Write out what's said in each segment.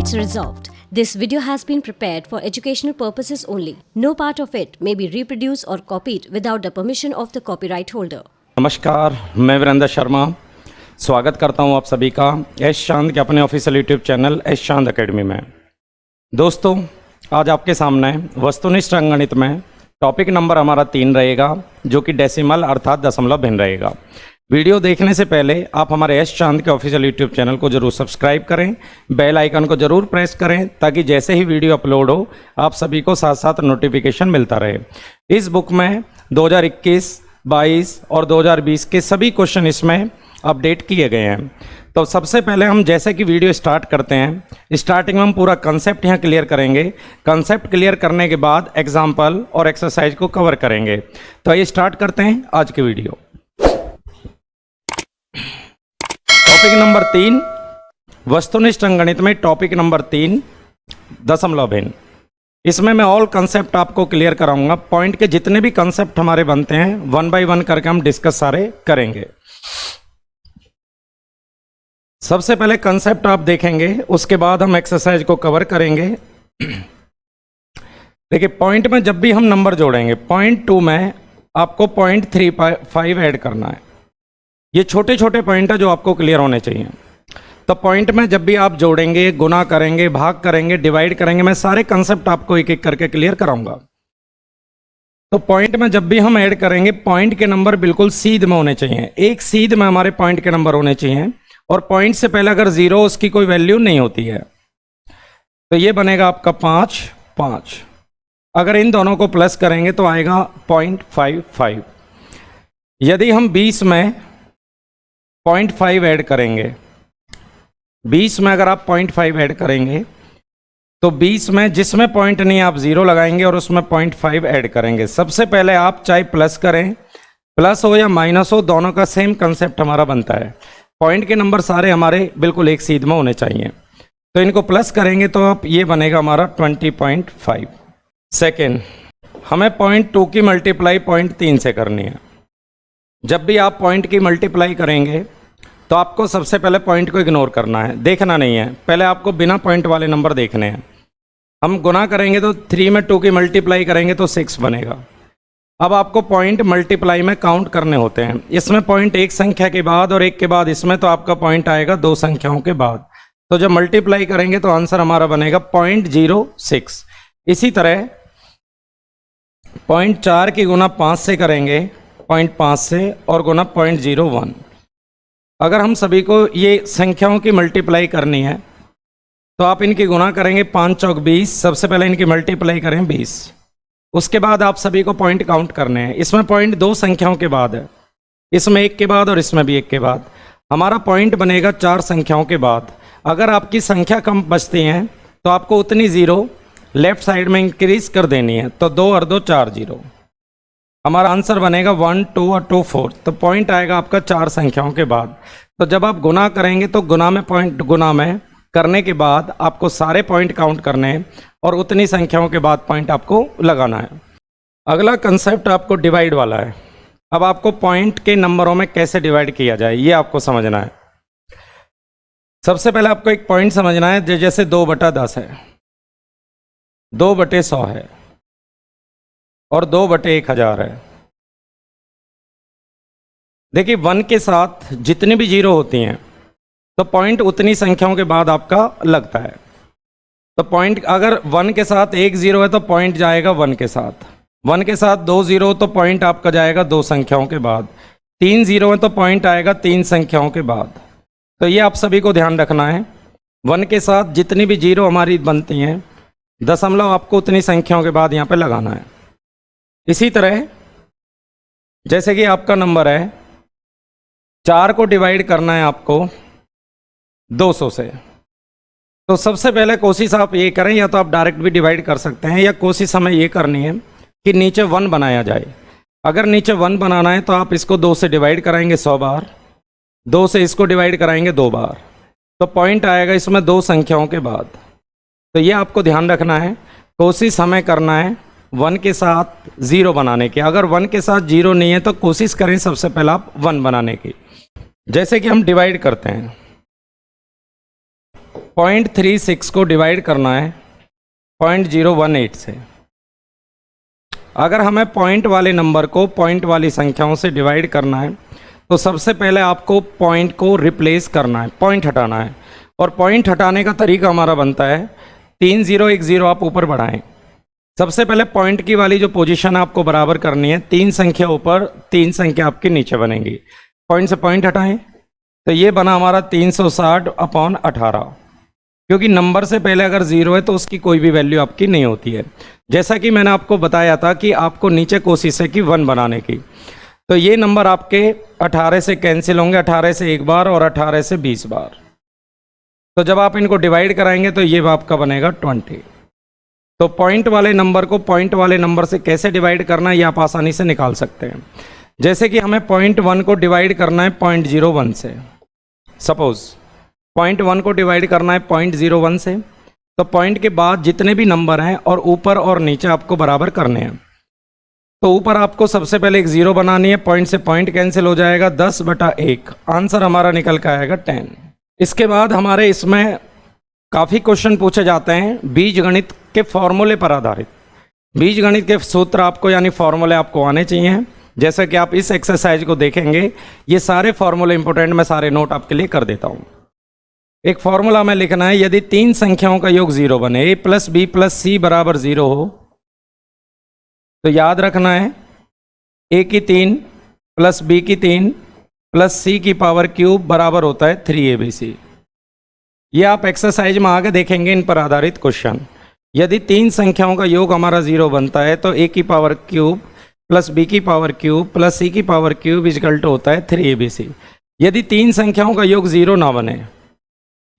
It's resolved. This video has been prepared for educational purposes only. No part of it may be reproduced or copied without the permission of the copyright holder. नमस्कार, मैं वीरेंद्र शर्मा स्वागत करता हूं आप सभी का S चांद के अपने ऑफिशियल यूट्यूब चैनल एस चांद अकेडमी में। दोस्तों, आज आपके सामने वस्तुनिष्ठ अंकगणित में टॉपिक नंबर हमारा 3 रहेगा, जो कि डेसिमल अर्थात दशमलव भिन्न रहेगा। वीडियो देखने से पहले आप हमारे एस चांद के ऑफिशियल यूट्यूब चैनल को जरूर सब्सक्राइब करें, बेल आइकन को जरूर प्रेस करें, ताकि जैसे ही वीडियो अपलोड हो आप सभी को साथ साथ नोटिफिकेशन मिलता रहे। इस बुक में 2021, 22 और 2020 के सभी क्वेश्चन इसमें अपडेट किए गए हैं। तो सबसे पहले हम जैसे कि वीडियो स्टार्ट करते हैं, स्टार्टिंग में हम पूरा कंसेप्ट यहाँ क्लियर करेंगे। कंसेप्ट क्लियर करने के बाद एग्जाम्पल और एक्सरसाइज को कवर करेंगे। तो आइए स्टार्ट करते हैं आज की वीडियो। टॉपिक नंबर 3, वस्तुनिष्ठ अंकगणित में टॉपिक नंबर 3 दशमलव भिन्न। इसमें मैं ऑल कंसेप्ट आपको क्लियर कराऊंगा। पॉइंट के जितने भी कंसेप्ट हमारे बनते हैं 1 बाय 1 करके हम डिस्कस सारे करेंगे। सबसे पहले कंसेप्ट आप देखेंगे, उसके बाद हम एक्सरसाइज को कवर करेंगे। देखिए, पॉइंट में जब भी हम नंबर जोड़ेंगे, पॉइंट 2 में आपको 0.35 ऐड करना है। ये छोटे छोटे पॉइंट है जो आपको क्लियर होने चाहिए। तो पॉइंट में जब भी आप जोड़ेंगे, गुना करेंगे, भाग करेंगे, डिवाइड करेंगे, मैं सारे कंसेप्ट आपको एक एक करके क्लियर कराऊंगा। तो पॉइंट में जब भी हम ऐड करेंगे, पॉइंट के नंबर बिल्कुल सीध में होने चाहिए। एक सीध में हमारे पॉइंट के नंबर होने चाहिए, और पॉइंट से पहले अगर 0 उसकी कोई वैल्यू नहीं होती है। तो ये बनेगा आपका 5, 5। अगर इन दोनों को प्लस करेंगे तो आएगा 0.55। यदि हम 20 में 0.5 ऐड करेंगे, 20 में अगर आप 0.5 ऐड करेंगे तो 20 में जिसमें पॉइंट नहीं आप 0 लगाएंगे और उसमें 0.5 ऐड करेंगे। सबसे पहले आप चाहे प्लस करें, प्लस हो या माइनस हो, दोनों का सेम कंसेप्ट हमारा बनता है। पॉइंट के नंबर सारे हमारे बिल्कुल एक सीध में होने चाहिए। तो इनको प्लस करेंगे तो आप ये बनेगा हमारा 20.5। सेकेंड, हमें 0.2 की मल्टीप्लाई 0.3 से करनी है। जब भी आप पॉइंट की मल्टीप्लाई करेंगे तो आपको सबसे पहले पॉइंट को इग्नोर करना है, देखना नहीं है। पहले आपको बिना पॉइंट वाले नंबर देखने हैं। हम गुना करेंगे तो 3 में 2 की मल्टीप्लाई करेंगे तो 6 बनेगा। अब आपको पॉइंट मल्टीप्लाई में काउंट करने होते हैं। इसमें पॉइंट एक संख्या के बाद और एक के बाद, इसमें तो आपका पॉइंट आएगा 2 संख्याओं के बाद। तो जब मल्टीप्लाई करेंगे तो आंसर हमारा बनेगा 0.06। इसी तरह 0.4 की गुना 5 से करेंगे, 0.5 से, और गुना 0.01। अगर हम सभी को ये संख्याओं की मल्टीप्लाई करनी है तो आप इनकी गुना करेंगे, 5 चौक 20। सबसे पहले इनकी मल्टीप्लाई करें 20, उसके बाद आप सभी को पॉइंट काउंट करने हैं। इसमें पॉइंट 2 संख्याओं के बाद है, इसमें 1 के बाद और इसमें भी 1 के बाद। हमारा पॉइंट बनेगा 4 संख्याओं के बाद। अगर आपकी संख्या कम बचती हैं तो आपको उतनी 0 लेफ्ट साइड में इंक्रीज कर देनी है। तो 2 और 2 4 0। हमारा आंसर बनेगा 1, 2 और 2 4। तो पॉइंट आएगा आपका 4 संख्याओं के बाद। तो जब आप गुना करेंगे तो गुना में पॉइंट, गुना में करने के बाद आपको सारे पॉइंट काउंट करने हैं और उतनी संख्याओं के बाद पॉइंट आपको लगाना है। अगला कंसेप्ट आपको डिवाइड वाला है। अब आपको पॉइंट के नंबरों में कैसे डिवाइड किया जाए ये आपको समझना है। सबसे पहले आपको एक पॉइंट समझना है, जैसे 2/10 है, 2/100 है और 2/1000 है। देखिए, 1 के साथ जितनी भी 0 होती हैं तो पॉइंट उतनी संख्याओं के बाद आपका लगता है। तो पॉइंट अगर 1 के साथ 1 0 है तो पॉइंट जाएगा 1 के साथ। 1 के साथ 2 0 तो पॉइंट आपका जाएगा 2 संख्याओं के बाद। 3 0 है तो पॉइंट आएगा 3 संख्याओं के बाद। तो ये आप सभी को ध्यान रखना है। 1 के साथ जितनी भी 0 हमारी बनती हैं, दशमलव आपको उतनी संख्याओं के बाद यहाँ पे लगाना है। इसी तरह जैसे कि आपका नंबर है 4 को डिवाइड करना है आपको 200 से। तो सबसे पहले कोशिश आप ये करें, या तो आप डायरेक्ट भी डिवाइड कर सकते हैं, या कोशिश हमें ये करनी है कि नीचे 1 बनाया जाए। अगर नीचे 1 बनाना है तो आप इसको 2 से डिवाइड कराएंगे 100 बार, 2 से इसको डिवाइड कराएंगे 2 बार। तो पॉइंट आएगा इसमें 2 संख्याओं के बाद। तो ये आपको ध्यान रखना है। कोशिश हमें करना है 1 के साथ 0 बनाने की। अगर 1 के साथ 0 नहीं है तो कोशिश करें सबसे पहले आप 1 बनाने की। जैसे कि हम डिवाइड करते हैं 0.36 को डिवाइड करना है 0.018 से। अगर हमें पॉइंट वाले नंबर को पॉइंट वाली संख्याओं से डिवाइड करना है तो सबसे पहले आपको पॉइंट को रिप्लेस करना है, पॉइंट हटाना है। और पॉइंट हटाने का तरीका हमारा बनता है 3 0 1 0 आप ऊपर बढ़ाएं। सबसे पहले पॉइंट की वाली जो पोजीशन आपको बराबर करनी है, 3 संख्या ऊपर 3 संख्या आपके नीचे बनेंगी। पॉइंट से पॉइंट हटाएं तो ये बना हमारा 360/18, क्योंकि नंबर से पहले अगर 0 है तो उसकी कोई भी वैल्यू आपकी नहीं होती है। जैसा कि मैंने आपको बताया था कि आपको नीचे कोशिश है कि 1 बनाने की, तो ये नंबर आपके 18 से कैंसिल होंगे, 18 से एक बार और 18 से 20 बार। तो जब आप इनको डिवाइड कराएंगे तो ये आपका बनेगा 20। तो पॉइंट वाले नंबर को पॉइंट वाले नंबर से कैसे डिवाइड करना है ये आप आसानी से निकाल सकते हैं। जैसे कि हमें 0.1 को डिवाइड करना है 0.01 से। सपोज 0.1 को डिवाइड करना है 0.01 से, तो पॉइंट के बाद जितने भी नंबर हैं और ऊपर और नीचे आपको बराबर करने हैं। तो ऊपर आपको सबसे पहले एक 0 बनानी है, पॉइंट से पॉइंट कैंसिल हो जाएगा, 10/1। आंसर हमारा निकल के आएगा 10। इसके बाद हमारे इसमें काफ़ी क्वेश्चन पूछे जाते हैं बीजगणित के फॉर्मूले पर आधारित। बीजगणित के सूत्र आपको यानी फॉर्मूले आपको आने चाहिए। जैसे कि आप इस एक्सरसाइज को देखेंगे, ये सारे फॉर्मूले इंपॉर्टेंट, मैं सारे नोट आपके लिए कर देता हूँ। एक फॉर्मूला में लिखना है, यदि 3 संख्याओं का योग 0 बने, a + b + c = 0 हो, तो याद रखना है a की 3 + b की 3 + c की पावर क्यूब बराबर होता है 3abc। ये आप एक्सरसाइज में आगे देखेंगे इन पर आधारित क्वेश्चन। यदि 3 संख्याओं का योग हमारा 0 बनता है तो a की पावर क्यूब + b की पावर क्यूब + c की पावर क्यूब = होता है 3abc। यदि 3 संख्याओं का योग 0 ना बने,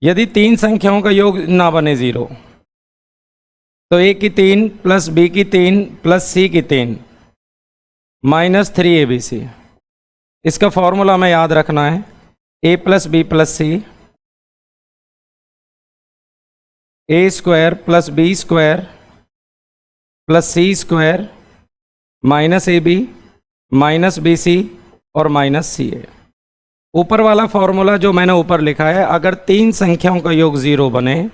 यदि 3 संख्याओं का योग ना बने 0, तो a की 3 + b की 3 + c की 3 - 3abc। इसका फॉर्मूला हमें याद रखना है, a + b + c a² + b² + c² -ab -bc और -ca। ऊपर वाला फॉर्मूला जो मैंने ऊपर लिखा है, अगर 3 संख्याओं का योग 0 बने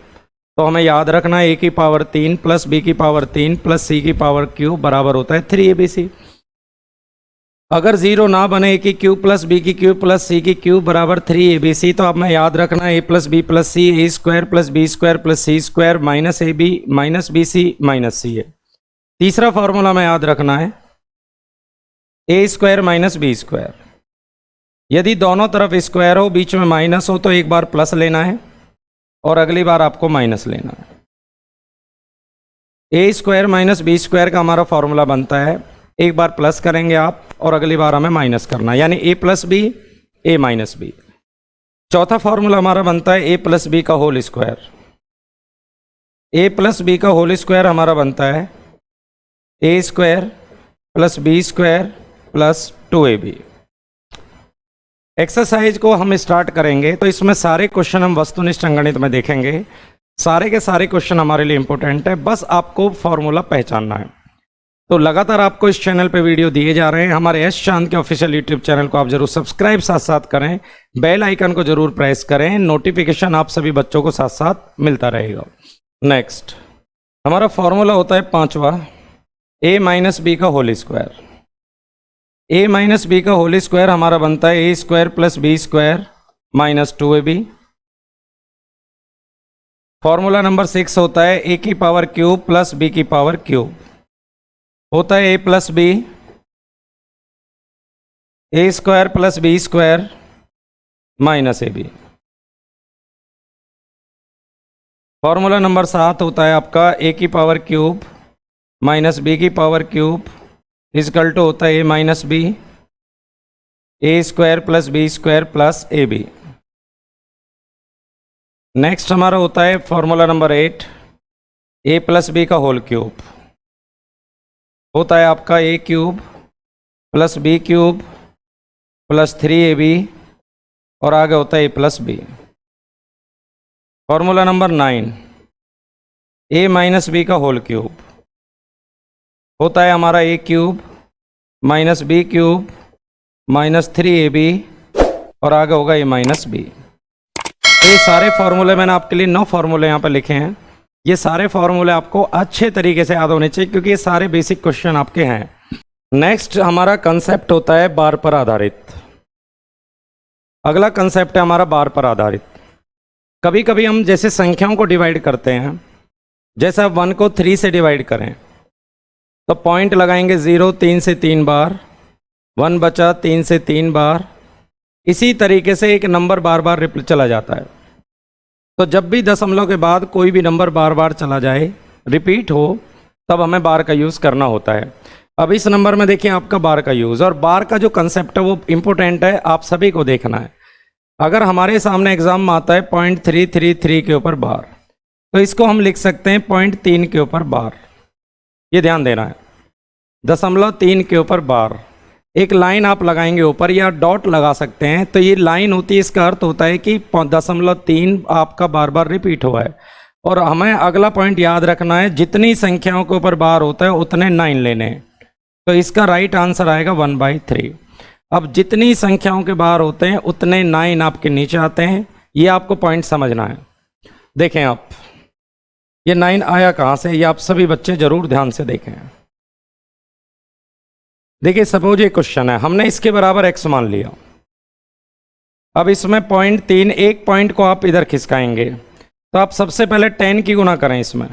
तो हमें याद रखना है a की पावर 3 + b की पावर 3 + c की पावर क्यूब बराबर होता है 3abc। अगर 0 ना बने, a की क्यूब + b की क्यूब + c की क्यूब बराबर 3abc, तो अब हमें याद रखना है a + b + c a² + b² + c² -ab -bc -ca। तीसरा फॉर्मूला में याद रखना है a² - b²। यदि दोनों तरफ स्क्वायर हो, बीच में माइनस हो, तो एक बार प्लस लेना है और अगली बार आपको माइनस लेना है। a² - b² का हमारा फॉर्मूला बनता है, एक बार प्लस करेंगे आप और अगली बार हमें माइनस करना है, यानी a + b a - b। चौथा फॉर्मूला हमारा बनता है a + b का होल स्क्वायर। a + b का होल स्क्वायर हमारा बनता है a² + b² + 2ab। एक्सरसाइज को हम स्टार्ट करेंगे तो इसमें सारे क्वेश्चन हम वस्तुनिष्ठ अंकगणित में देखेंगे। सारे के सारे क्वेश्चन हमारे लिए इंपॉर्टेंट है, बस आपको फॉर्मूला पहचानना है। तो लगातार आपको इस चैनल पे वीडियो दिए जा रहे हैं। हमारे एस चांद के ऑफिशियल यूट्यूब चैनल को आप जरूर सब्सक्राइब साथ साथ करें, बेल आइकन को जरूर प्रेस करें, नोटिफिकेशन आप सभी बच्चों को साथ साथ मिलता रहेगा। नेक्स्ट हमारा फॉर्मूला होता है 5वां, a - b का होल स्क्वायर। a - b का होल स्क्वायर हमारा बनता है a² + b² - 2ab। Formula number 6 होता है a की पावर क्यूब + b की पावर क्यूब, होता है a + b a² + b² -ab। Formula number 7 होता है आपका a की पावर क्यूब - b की पावर क्यूब = होता है a - b a² + b² + ab। Next हमारा होता है फॉर्मूला नंबर 8 a + b का होल क्यूब, होता है आपका a³ + b³ + 3ab और आगे होता है a + b। Formula number 9 a - b का होल क्यूब, होता है हमारा a³ - b³ - 3ab और आगे होगा a - b। ये सारे फॉर्मूले मैंने आपके लिए 9 फॉर्मूले यहाँ पर लिखे हैं। ये सारे फॉर्मूले आपको अच्छे तरीके से याद होने चाहिए क्योंकि ये सारे बेसिक क्वेश्चन आपके हैं। नेक्स्ट हमारा कंसेप्ट होता है बार पर आधारित। अगला कंसेप्ट है हमारा बार पर आधारित। कभी कभी हम जैसे संख्याओं को डिवाइड करते हैं, जैसे आप 1 को 3 से डिवाइड करें तो पॉइंट लगाएंगे 0 3 से 3 बार, 1 बचा 3 से 3 बार। इसी तरीके से एक नंबर बार बार चला जाता है। तो जब भी दशमलव के बाद कोई भी नंबर बार बार चला जाए, रिपीट हो, तब हमें बार का यूज़ करना होता है। अब इस नंबर में देखिए आपका बार का यूज़, और बार का जो कंसेप्ट है वो इम्पोर्टेंट है, आप सभी को देखना है। अगर हमारे सामने एग्जाम में आता है 0.333 के ऊपर बार, तो इसको हम लिख सकते हैं 0.3 के ऊपर बार। ये ध्यान देना है, 0.3 के ऊपर बार। एक लाइन आप लगाएंगे ऊपर या डॉट लगा सकते हैं, तो ये लाइन होती है, इसका अर्थ होता है कि 0.3 आपका बार बार रिपीट हुआ है। और हमें अगला पॉइंट याद रखना है, जितनी संख्याओं के ऊपर बार होता है उतने 9 लेने हैं। तो इसका राइट आंसर आएगा 1/3। अब जितनी संख्याओं के बार होते हैं उतने 9 आपके नीचे आते हैं। ये आपको पॉइंट समझना है। देखें आप, ये 9 आया कहाँ से, ये आप सभी बच्चे जरूर ध्यान से देखें। देखिए सपोज ये क्वेश्चन है, हमने इसके बराबर x मान लिया। अब इसमें 0.3, एक पॉइंट को आप इधर खिसकाएंगे तो आप सबसे पहले 10 की गुना करें इसमें।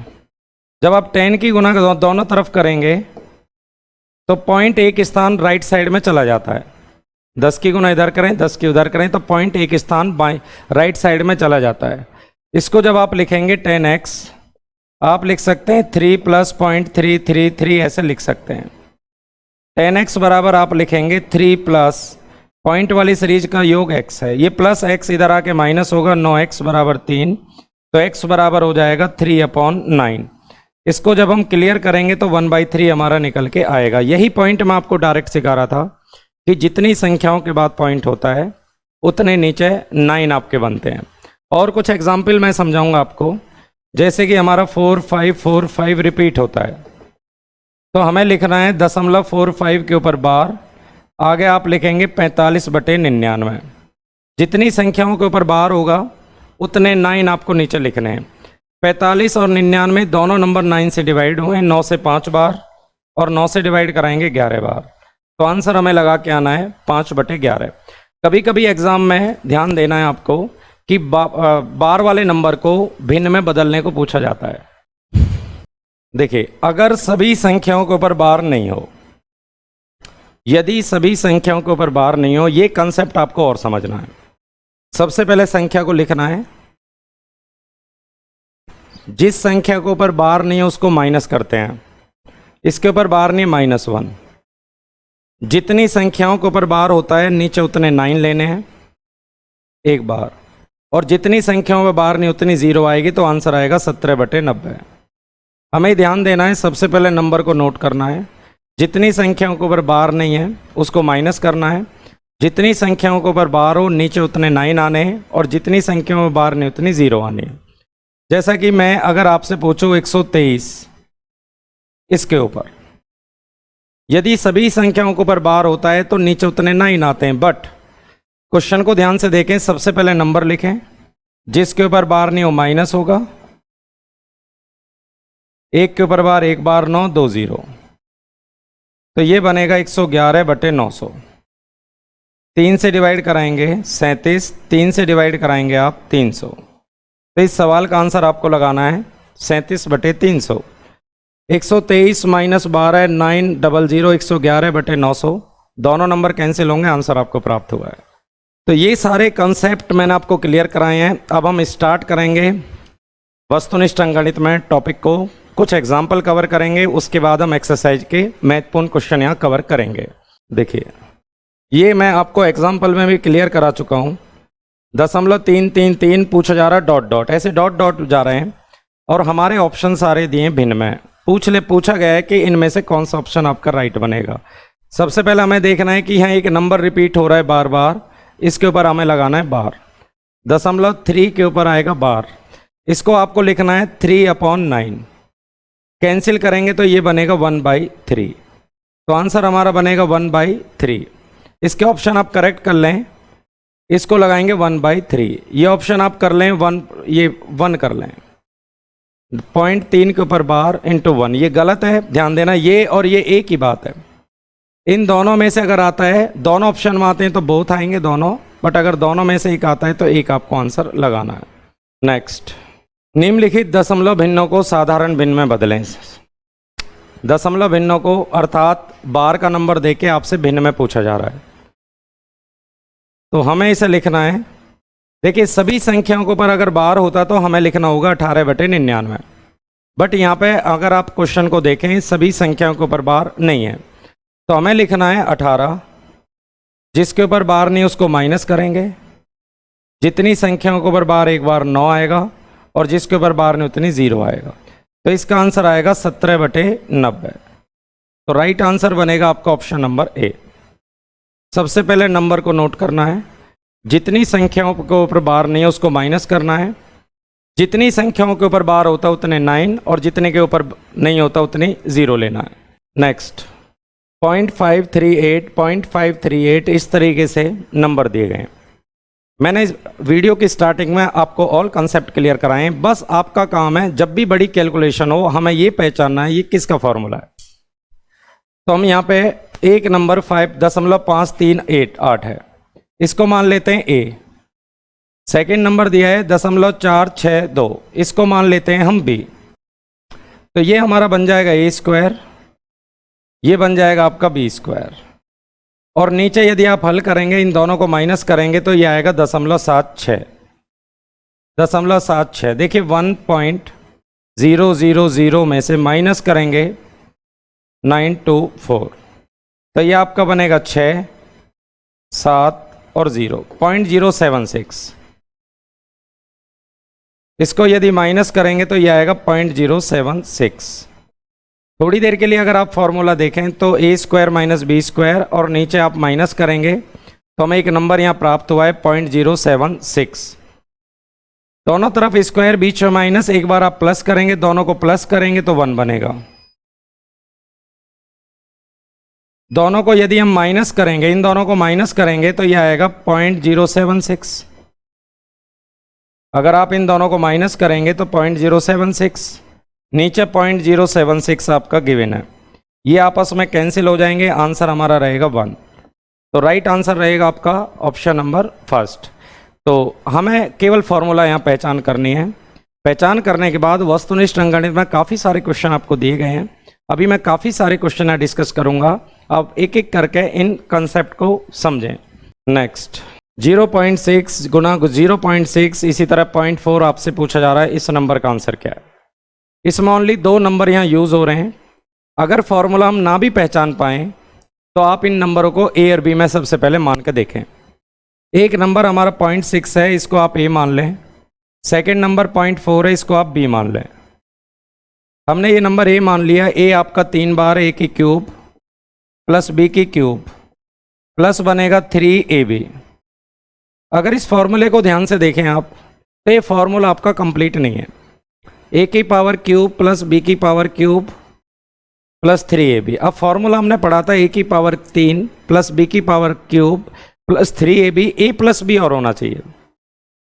जब आप 10 की गुना दोनों तरफ करेंगे तो पॉइंट एक स्थान राइट साइड में चला जाता है। 10 की गुना इधर करें, 10 की उधर करें, तो पॉइंट एक स्थान बाएं राइट साइड में चला जाता है। इसको जब आप लिखेंगे 10x, आप लिख सकते हैं 3 + 0.333, ऐसे लिख सकते हैं। 10x बराबर आप लिखेंगे 3 प्लस पॉइंट वाली सीरीज का योग x है, ये प्लस x इधर आके माइनस होगा, 9x बराबर 3, तो x बराबर हो जाएगा 3/9। इसको जब हम क्लियर करेंगे तो 1/3 हमारा निकल के आएगा। यही पॉइंट मैं आपको डायरेक्ट सिखा रहा था कि जितनी संख्याओं के बाद पॉइंट होता है उतने नीचे 9 आपके बनते हैं। और कुछ एग्जाम्पल मैं समझाऊंगा आपको, जैसे कि हमारा 4545 रिपीट होता है, तो हमें लिखना है 0.45 के ऊपर बार, आगे आप लिखेंगे 45/99। जितनी संख्याओं के ऊपर बार होगा उतने 9 आपको नीचे लिखने हैं। 45 और 99 दोनों नंबर 9 से डिवाइड हुए, 9 से 5 बार, और 9 से डिवाइड कराएंगे 11 बार। तो आंसर हमें लगा के आना है 5/11। कभी कभी एग्जाम में ध्यान देना है आपको कि बार वाले नंबर को भिन्न में बदलने को पूछा जाता है। देखिए, अगर सभी संख्याओं के ऊपर बार नहीं हो, यदि सभी संख्याओं के ऊपर बार नहीं हो, ये कंसेप्ट आपको और समझना है। सबसे पहले संख्या को लिखना है, जिस संख्या के ऊपर बार नहीं है उसको माइनस करते हैं। इसके ऊपर बार नहीं, -1। जितनी संख्याओं के ऊपर बार होता है नीचे उतने 9 लेने हैं, एक बार, और जितनी संख्याओं में बार नहीं उतनी 0 आएगी, तो आंसर आएगा 17/90। हमें ध्यान देना है, सबसे पहले नंबर को नोट करना है, जितनी संख्याओं के ऊपर बार नहीं है उसको माइनस करना है, जितनी संख्याओं के ऊपर बार हो नीचे उतने 9 आने हैं, और जितनी संख्याओं में बार नहीं उतनी 0 आनी है। जैसा कि मैं अगर आपसे पूछूं 123, इसके ऊपर यदि सभी संख्याओं के ऊपर बार होता है तो नीचे उतने 9 आते हैं। बट क्वेश्चन को ध्यान से देखें, सबसे पहले नंबर लिखें, जिसके ऊपर बार नहीं हो माइनस होगा, 1 के ऊपर बार 1 बार 9, 2 0, तो ये बनेगा 111/900। 3 से डिवाइड कराएंगे 37, 3 से डिवाइड कराएंगे आप 300। तो इस सवाल का आंसर आपको लगाना है 37/300। 123 - 12 900, 111/900, दोनों नंबर कैंसिल होंगे, आंसर आपको प्राप्त हुआ है। तो ये सारे कंसेप्ट मैंने आपको क्लियर कराए हैं। अब हम स्टार्ट करेंगे वस्तुनिष्ठ अंकगणित में टॉपिक को, कुछ एग्जाम्पल कवर करेंगे, उसके बाद हम एक्सरसाइज के महत्वपूर्ण क्वेश्चन यहाँ कवर करेंगे। देखिए, ये मैं आपको एग्जाम्पल में भी क्लियर करा चुका हूँ। 0.333 पूछा जा रहा है, डॉट डॉट, ऐसे डॉट डॉट जा रहे हैं, और हमारे ऑप्शन सारे दिए भिन्न में। पूछा गया है कि इनमें से कौन सा ऑप्शन आपका राइट बनेगा। सबसे पहले हमें देखना है कि यहाँ एक नंबर रिपीट हो रहा है बार बार, इसके ऊपर हमें लगाना है बार। 0.3 के ऊपर आएगा बार, इसको आपको लिखना है 3/9। कैंसिल करेंगे तो ये बनेगा 1/3, तो आंसर हमारा बनेगा 1/3। इसके ऑप्शन आप करेक्ट कर लें, इसको लगाएंगे 1/3। ये ऑप्शन आप कर लें 1, ये 1 कर लें। 0.3 के ऊपर बार इंटू 1, ये गलत है, ध्यान देना। ये और ये एक ही बात है। इन दोनों में से अगर आता है, दोनों ऑप्शन में आते हैं तो बोथ आएंगे दोनों, बट अगर दोनों में से एक आता है तो एक आपको आंसर लगाना है। नेक्स्ट, निम्नलिखित दशमलव भिन्नों को साधारण भिन्न में बदलें। दशमलव भिन्नों को अर्थात बार का नंबर देके आपसे भिन्न में पूछा जा रहा है, तो हमें इसे लिखना है। देखिए, सभी संख्याओं के ऊपर अगर बार होता तो हमें लिखना होगा 18/99, बट यहाँ पे अगर आप क्वेश्चन को देखें सभी संख्याओं के ऊपर बार नहीं है, तो हमें लिखना है 18। जिसके ऊपर बार नहीं उसको माइनस करेंगे, जितनी संख्याओं के ऊपर बार एक बार 9 आएगा, और जिसके ऊपर बार नहीं उतनी 0 आएगा। तो इसका आंसर आएगा 17/90। तो राइट आंसर बनेगा आपका ऑप्शन नंबर ए। सबसे पहले नंबर को नोट करना है, जितनी संख्याओं के ऊपर बार नहीं है उसको माइनस करना है, जितनी संख्याओं के ऊपर बार होता है उतने 9, और जितने के ऊपर नहीं होता उतनी 0 लेना है। नेक्स्ट, 0.538 इस तरीके से नंबर दिए गए हैं। मैंने इस वीडियो की स्टार्टिंग में आपको ऑल कंसेप्ट क्लियर कराए हैं। बस आपका काम है जब भी बड़ी कैलकुलेशन हो हमें ये पहचानना है ये किसका फॉर्मूला है। तो हम यहाँ पे एक नंबर 5.538 है, इसको मान लेते हैं ए। सेकंड नंबर दिया है 0.462, इसको मान लेते हैं हम बी। तो ये हमारा बन जाएगा a², ये बन जाएगा आपका b², और नीचे यदि आप हल करेंगे इन दोनों को माइनस करेंगे तो ये आएगा 0.76। देखिए 1.000 में से माइनस करेंगे 924, तो ये आपका बनेगा 6, 7 और 0, 0.076। इसको यदि माइनस करेंगे तो ये आएगा 0.076। थोड़ी देर के लिए अगर आप फॉर्मूला देखें तो a² - b² और नीचे आप माइनस करेंगे तो हमें एक नंबर यहाँ प्राप्त हुआ है 0.076। दोनों तरफ स्क्वायर बीच में माइनस, एक बार आप प्लस करेंगे, दोनों को प्लस करेंगे तो 1 बनेगा। दोनों को यदि हम माइनस करेंगे, इन दोनों को माइनस करेंगे तो यह आएगा 0.076। अगर आप इन दोनों को माइनस करेंगे तो 0.076, नीचे 0.076 आपका गिवन है। ये आपस में कैंसिल हो जाएंगे, आंसर हमारा रहेगा 1। तो राइट आंसर रहेगा आपका ऑप्शन नंबर फर्स्ट। तो हमें केवल फॉर्मूला यहाँ पहचान करनी है। पहचान करने के बाद वस्तुनिष्ठ अंकगणित में काफ़ी सारे क्वेश्चन आपको दिए गए हैं। अभी मैं काफ़ी सारे क्वेश्चन यहाँ डिस्कस करूँगा, आप एक एक करके इन कंसेप्ट को समझें। नेक्स्ट, 0.6 गुना 0.6, इसी तरह 0.4 आपसे पूछा जा रहा है, इस नंबर का आंसर क्या है। इसमें ओनली 2 नंबर यहाँ यूज़ हो रहे हैं। अगर फॉर्मूला हम ना भी पहचान पाएँ तो आप इन नंबरों को ए और बी में सबसे पहले मान के देखें। एक नंबर हमारा 0.6 है, इसको आप ए मान लें। सेकंड नंबर 0.4 है, इसको आप बी मान लें। हमने ये नंबर ए मान लिया। ए आपका 3 बार a की क्यूब प्लस b की क्यूब प्लस बनेगा 3ab। अगर इस फॉर्मूले को ध्यान से देखें आप तो ये फॉर्मूला आपका कंप्लीट नहीं है। a की पावर क्यूब प्लस b की पावर क्यूब प्लस 3ab। अब फॉर्मूला हमने पढ़ा था a की पावर 3 प्लस b की power cube plus 3ab, a plus b और होना चाहिए।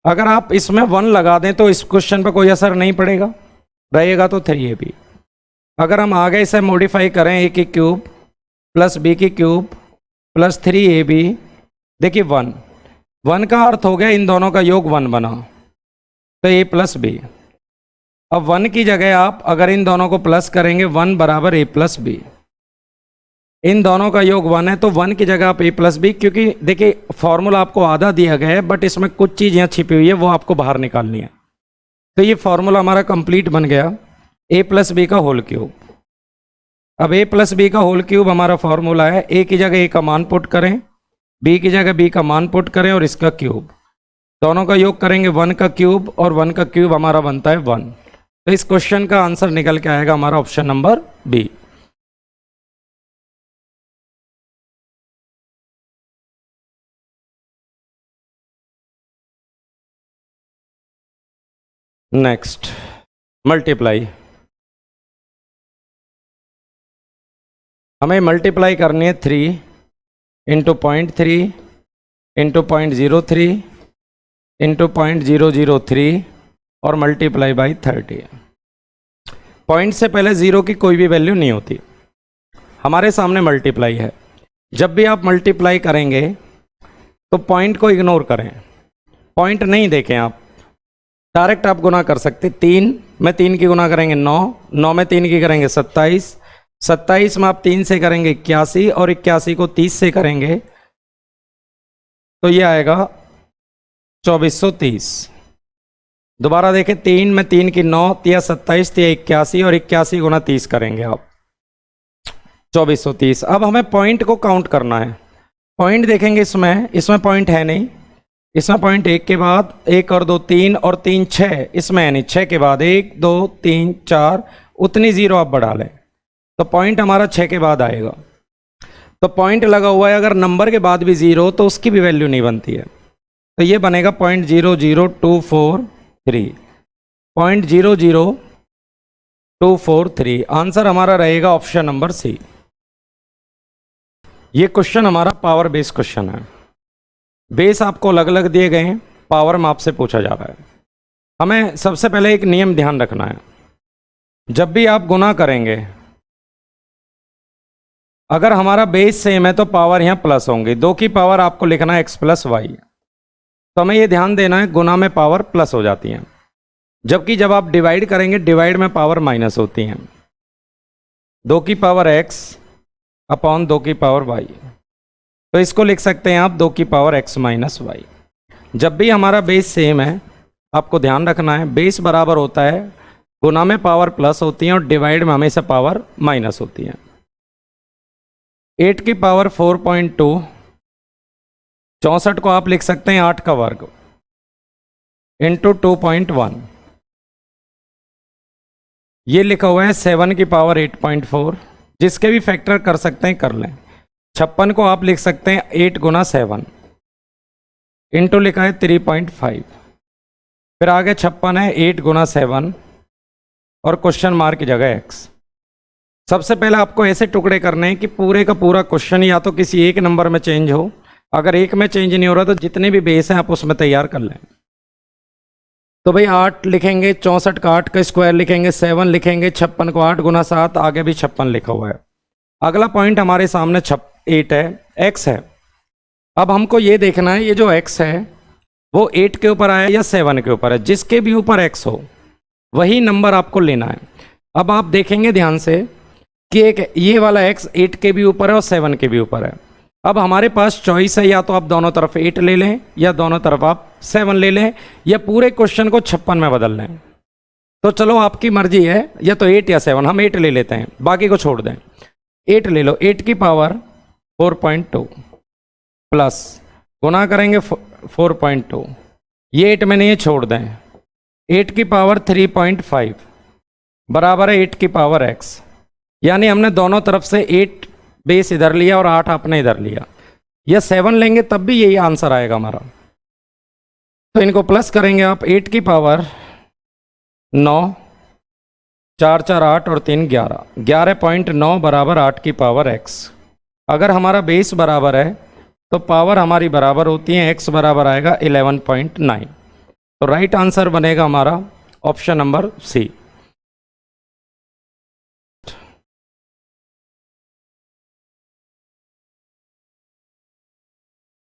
अगर आप इसमें 1 लगा दें तो इस क्वेश्चन पर कोई असर नहीं पड़ेगा, रहेगा तो 3ab। अगर हम आगे इसे मॉडिफाई करें, a की क्यूब प्लस b की क्यूब प्लस 3ab, देखिए 1 का अर्थ हो गया इन दोनों का योग 1 बना, तो a प्लस b। अब 1 की जगह आप अगर इन दोनों को प्लस करेंगे 1 बराबर a प्लस b। इन दोनों का योग 1 है तो 1 की जगह आप a प्लस b, क्योंकि देखिए फॉर्मूला आपको आधा दिया गया है बट इसमें कुछ चीज़ यहाँ छिपी हुई है वो आपको बाहर निकालनी है। तो ये फॉर्मूला हमारा कंप्लीट बन गया a प्लस बी का होल क्यूब। अब a प्लस बी का होल क्यूब हमारा फॉर्मूला है, a की जगह a का मान पुट करें, b की जगह b का मान पुट करें और इसका क्यूब, दोनों का योग करेंगे 1 का क्यूब और 1 का क्यूब हमारा बनता है 1। तो इस क्वेश्चन का आंसर निकल के आएगा हमारा option number B. Next, multiply. हमें मल्टीप्लाई करनी है 3 इंटू 0.3 इंटू 0.03 इंटू 0.003 और मल्टीप्लाई बाई 30। पॉइंट से पहले ज़ीरो की कोई भी वैल्यू नहीं होती, हमारे सामने मल्टीप्लाई है। जब भी आप मल्टीप्लाई करेंगे तो पॉइंट को इग्नोर करें, पॉइंट नहीं देखें आप, डायरेक्ट आप गुना कर सकते। 3 में 3 की गुना करेंगे 9, 9 में 3 की करेंगे 27, 27 में आप 3 से करेंगे 81 और 81 को 30 से करेंगे तो ये आएगा 2430। दोबारा देखें, 3 में 3 की 9, तिया 27, तिया 81 और 81 गुना 30 करेंगे आप 2430। अब हमें पॉइंट को काउंट करना है। पॉइंट देखेंगे, इसमें पॉइंट है नहीं, इसमें पॉइंट 1 के बाद 1 और 2 3 और 3 6, इसमें है नहीं। 6 के बाद 1 2 3 4, उतनी ज़ीरो आप बढ़ा लें तो पॉइंट हमारा 6 के बाद आएगा। तो पॉइंट लगा हुआ है, अगर नंबर के बाद भी ज़ीरो तो उसकी भी वैल्यू नहीं बनती है, तो ये बनेगा 0.00243, 0.00243। आंसर हमारा रहेगा ऑप्शन नंबर सी। ये क्वेश्चन हमारा पावर बेस क्वेश्चन है। बेस आपको अलग अलग दिए गए हैं, पावर में आपसे पूछा जा रहा है। हमें सबसे पहले एक नियम ध्यान रखना है, जब भी आप गुना करेंगे, अगर हमारा बेस सेम है तो पावर यहाँ प्लस होंगी। 2 की पावर आपको लिखना है x प्लस वाई, तो हमें ये ध्यान देना है गुना में पावर प्लस हो जाती है, जबकि जब आप डिवाइड करेंगे डिवाइड में पावर माइनस होती हैं। 2 की पावर x अपॉन 2 की पावर y, तो इसको लिख सकते हैं आप 2 की पावर x माइनस वाई। जब भी हमारा बेस सेम है, आपको ध्यान रखना है बेस बराबर होता है, गुना में पावर प्लस होती है और डिवाइड में हमेशा पावर माइनस होती है। 8 की पावर 4.2, 64 को आप लिख सकते हैं 8 का वर्ग इंटू 2.1। ये लिखा हुआ है 7 की पावर 8.4, जिसके भी फैक्टर कर सकते हैं कर लें। 56 को आप लिख सकते हैं 8 गुना 7 इंटू लिखा है 3.5, फिर आगे 56 है 8 गुना 7 और क्वेश्चन मार्क की जगह x। सबसे पहले आपको ऐसे टुकड़े करने हैं कि पूरे का पूरा क्वेश्चन या तो किसी एक नंबर में चेंज हो, अगर एक में चेंज नहीं हो रहा तो जितने भी बेस हैं आप उसमें तैयार कर लें। तो भाई 8 लिखेंगे, 64 का 8 का स्क्वायर लिखेंगे, 7 लिखेंगे, 56 को 8 गुना 7, आगे भी 56 लिखा हुआ है। अगला पॉइंट हमारे सामने 8 है, x है। अब हमको ये देखना है ये जो x है वो 8 के ऊपर आया या 7 के ऊपर है, जिसके भी ऊपर x हो वही नंबर आपको लेना है। अब आप देखेंगे ध्यान से कि एक ये वाला x 8 के भी ऊपर है और 7 के भी ऊपर है। अब हमारे पास चॉइस है, या तो आप दोनों तरफ 8 ले लें या दोनों तरफ आप 7 ले लें या पूरे क्वेश्चन को 56 में बदल लें। तो चलो आपकी मर्जी है, या तो 8 या 7, हम 8 ले लेते हैं, बाकी को छोड़ दें। 8 ले लो, 8 की पावर 4.2 प्लस गुना करेंगे 4.2, ये 8 में नहीं है छोड़ दें, 8 की पावर 3.5 बराबर है 8 की पावर x, यानी हमने दोनों तरफ से 8 बेस इधर लिया और 8 आपने इधर लिया। या 7 लेंगे तब भी यही आंसर आएगा हमारा। तो इनको प्लस करेंगे आप, 8 की पावर 9, 4 4 8 और 3 11, 11.9 बराबर 8 की पावर x। अगर हमारा बेस बराबर है तो पावर हमारी बराबर होती है, x बराबर आएगा 11.9। तो राइट आंसर बनेगा हमारा ऑप्शन नंबर सी।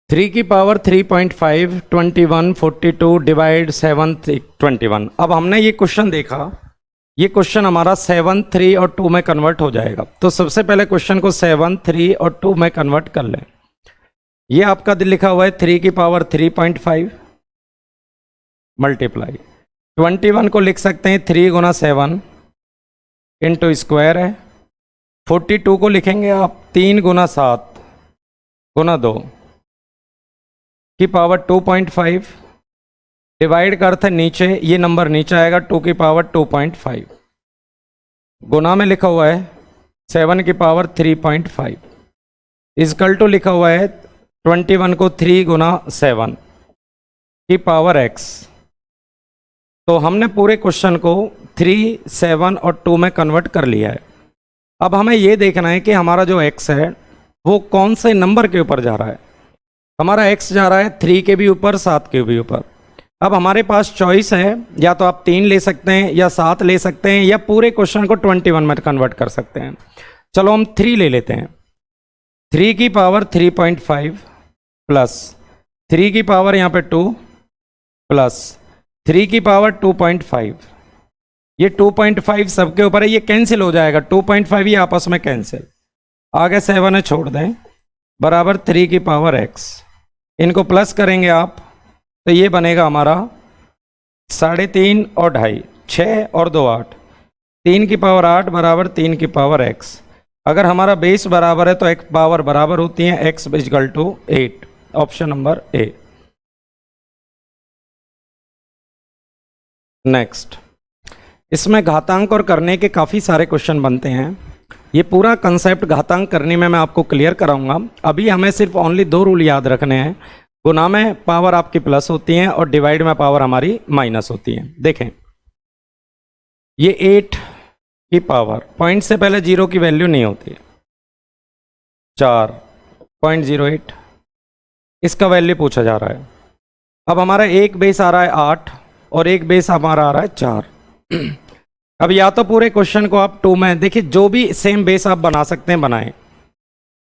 थ्री की पावर 3.5, 21, 42 डिवाइड 7, 21। अब हमने ये क्वेश्चन देखा, ये क्वेश्चन हमारा 7, 3 और 2 में कन्वर्ट हो जाएगा। तो सबसे पहले क्वेश्चन को 7, 3 और 2 में कन्वर्ट कर लें। ये आपका लिखा हुआ है 3 की पावर 3.5 मल्टीप्लाई 21 को लिख सकते हैं 3 गुना 7 इंटू स्क्वायर है। 42 को लिखेंगे आप 3 गुना 7 गुना 2 की पावर 2.5 डिवाइड का अर्थ है नीचे, ये नंबर नीचे आएगा 2 की पावर 2.5 गुना में लिखा हुआ है 7 की पावर 3.5 इजकल टू लिखा हुआ है 21 को 3 गुना 7 की पावर x। तो हमने पूरे क्वेश्चन को 3, 7 और 2 में कन्वर्ट कर लिया है। अब हमें ये देखना है कि हमारा जो x है वो कौन से नंबर के ऊपर जा रहा है। हमारा x जा रहा है 3 के भी ऊपर 7 के भी ऊपर। अब हमारे पास चॉइस है, या तो आप 3 ले सकते हैं या 7 ले सकते हैं या पूरे क्वेश्चन को 21 में कन्वर्ट कर सकते हैं। चलो हम 3 ले लेते हैं। 3 की पावर 3.5 प्लस 3 की पावर यहाँ पे 2 प्लस 3 की पावर 2.5। ये 2.5 सबके ऊपर है, ये कैंसिल हो जाएगा, 2.5 ये आपस में कैंसिल। आगे 7 है, छोड़ दें, बराबर 3 की पावर x। इनको प्लस करेंगे आप तो ये बनेगा हमारा 3.5 और 2.5, 6 और 2 8, 3 की पावर 8 बराबर 3 की पावर x। अगर हमारा बेस बराबर है तो x पावर बराबर होती है x equal to 8। Option number A. Next, इसमें घातांक और करने के काफ़ी सारे क्वेश्चन बनते हैं। ये पूरा कंसेप्ट घातांक करने में मैं आपको क्लियर कराऊंगा। अभी हमें सिर्फ ओनली 2 रूल याद रखने हैं। गुना में पावर आपकी प्लस होती है और डिवाइड में पावर हमारी माइनस होती है। देखें, ये 8 की पावर, पॉइंट से पहले 0 की वैल्यू नहीं होती, 4.08, इसका वैल्यू पूछा जा रहा है। अब हमारा एक बेस आ रहा है 8 और एक बेस हमारा आ रहा है 4। अब या तो पूरे क्वेश्चन को आप 2 में देखिए, जो भी सेम बेस आप बना सकते हैं बनाएं।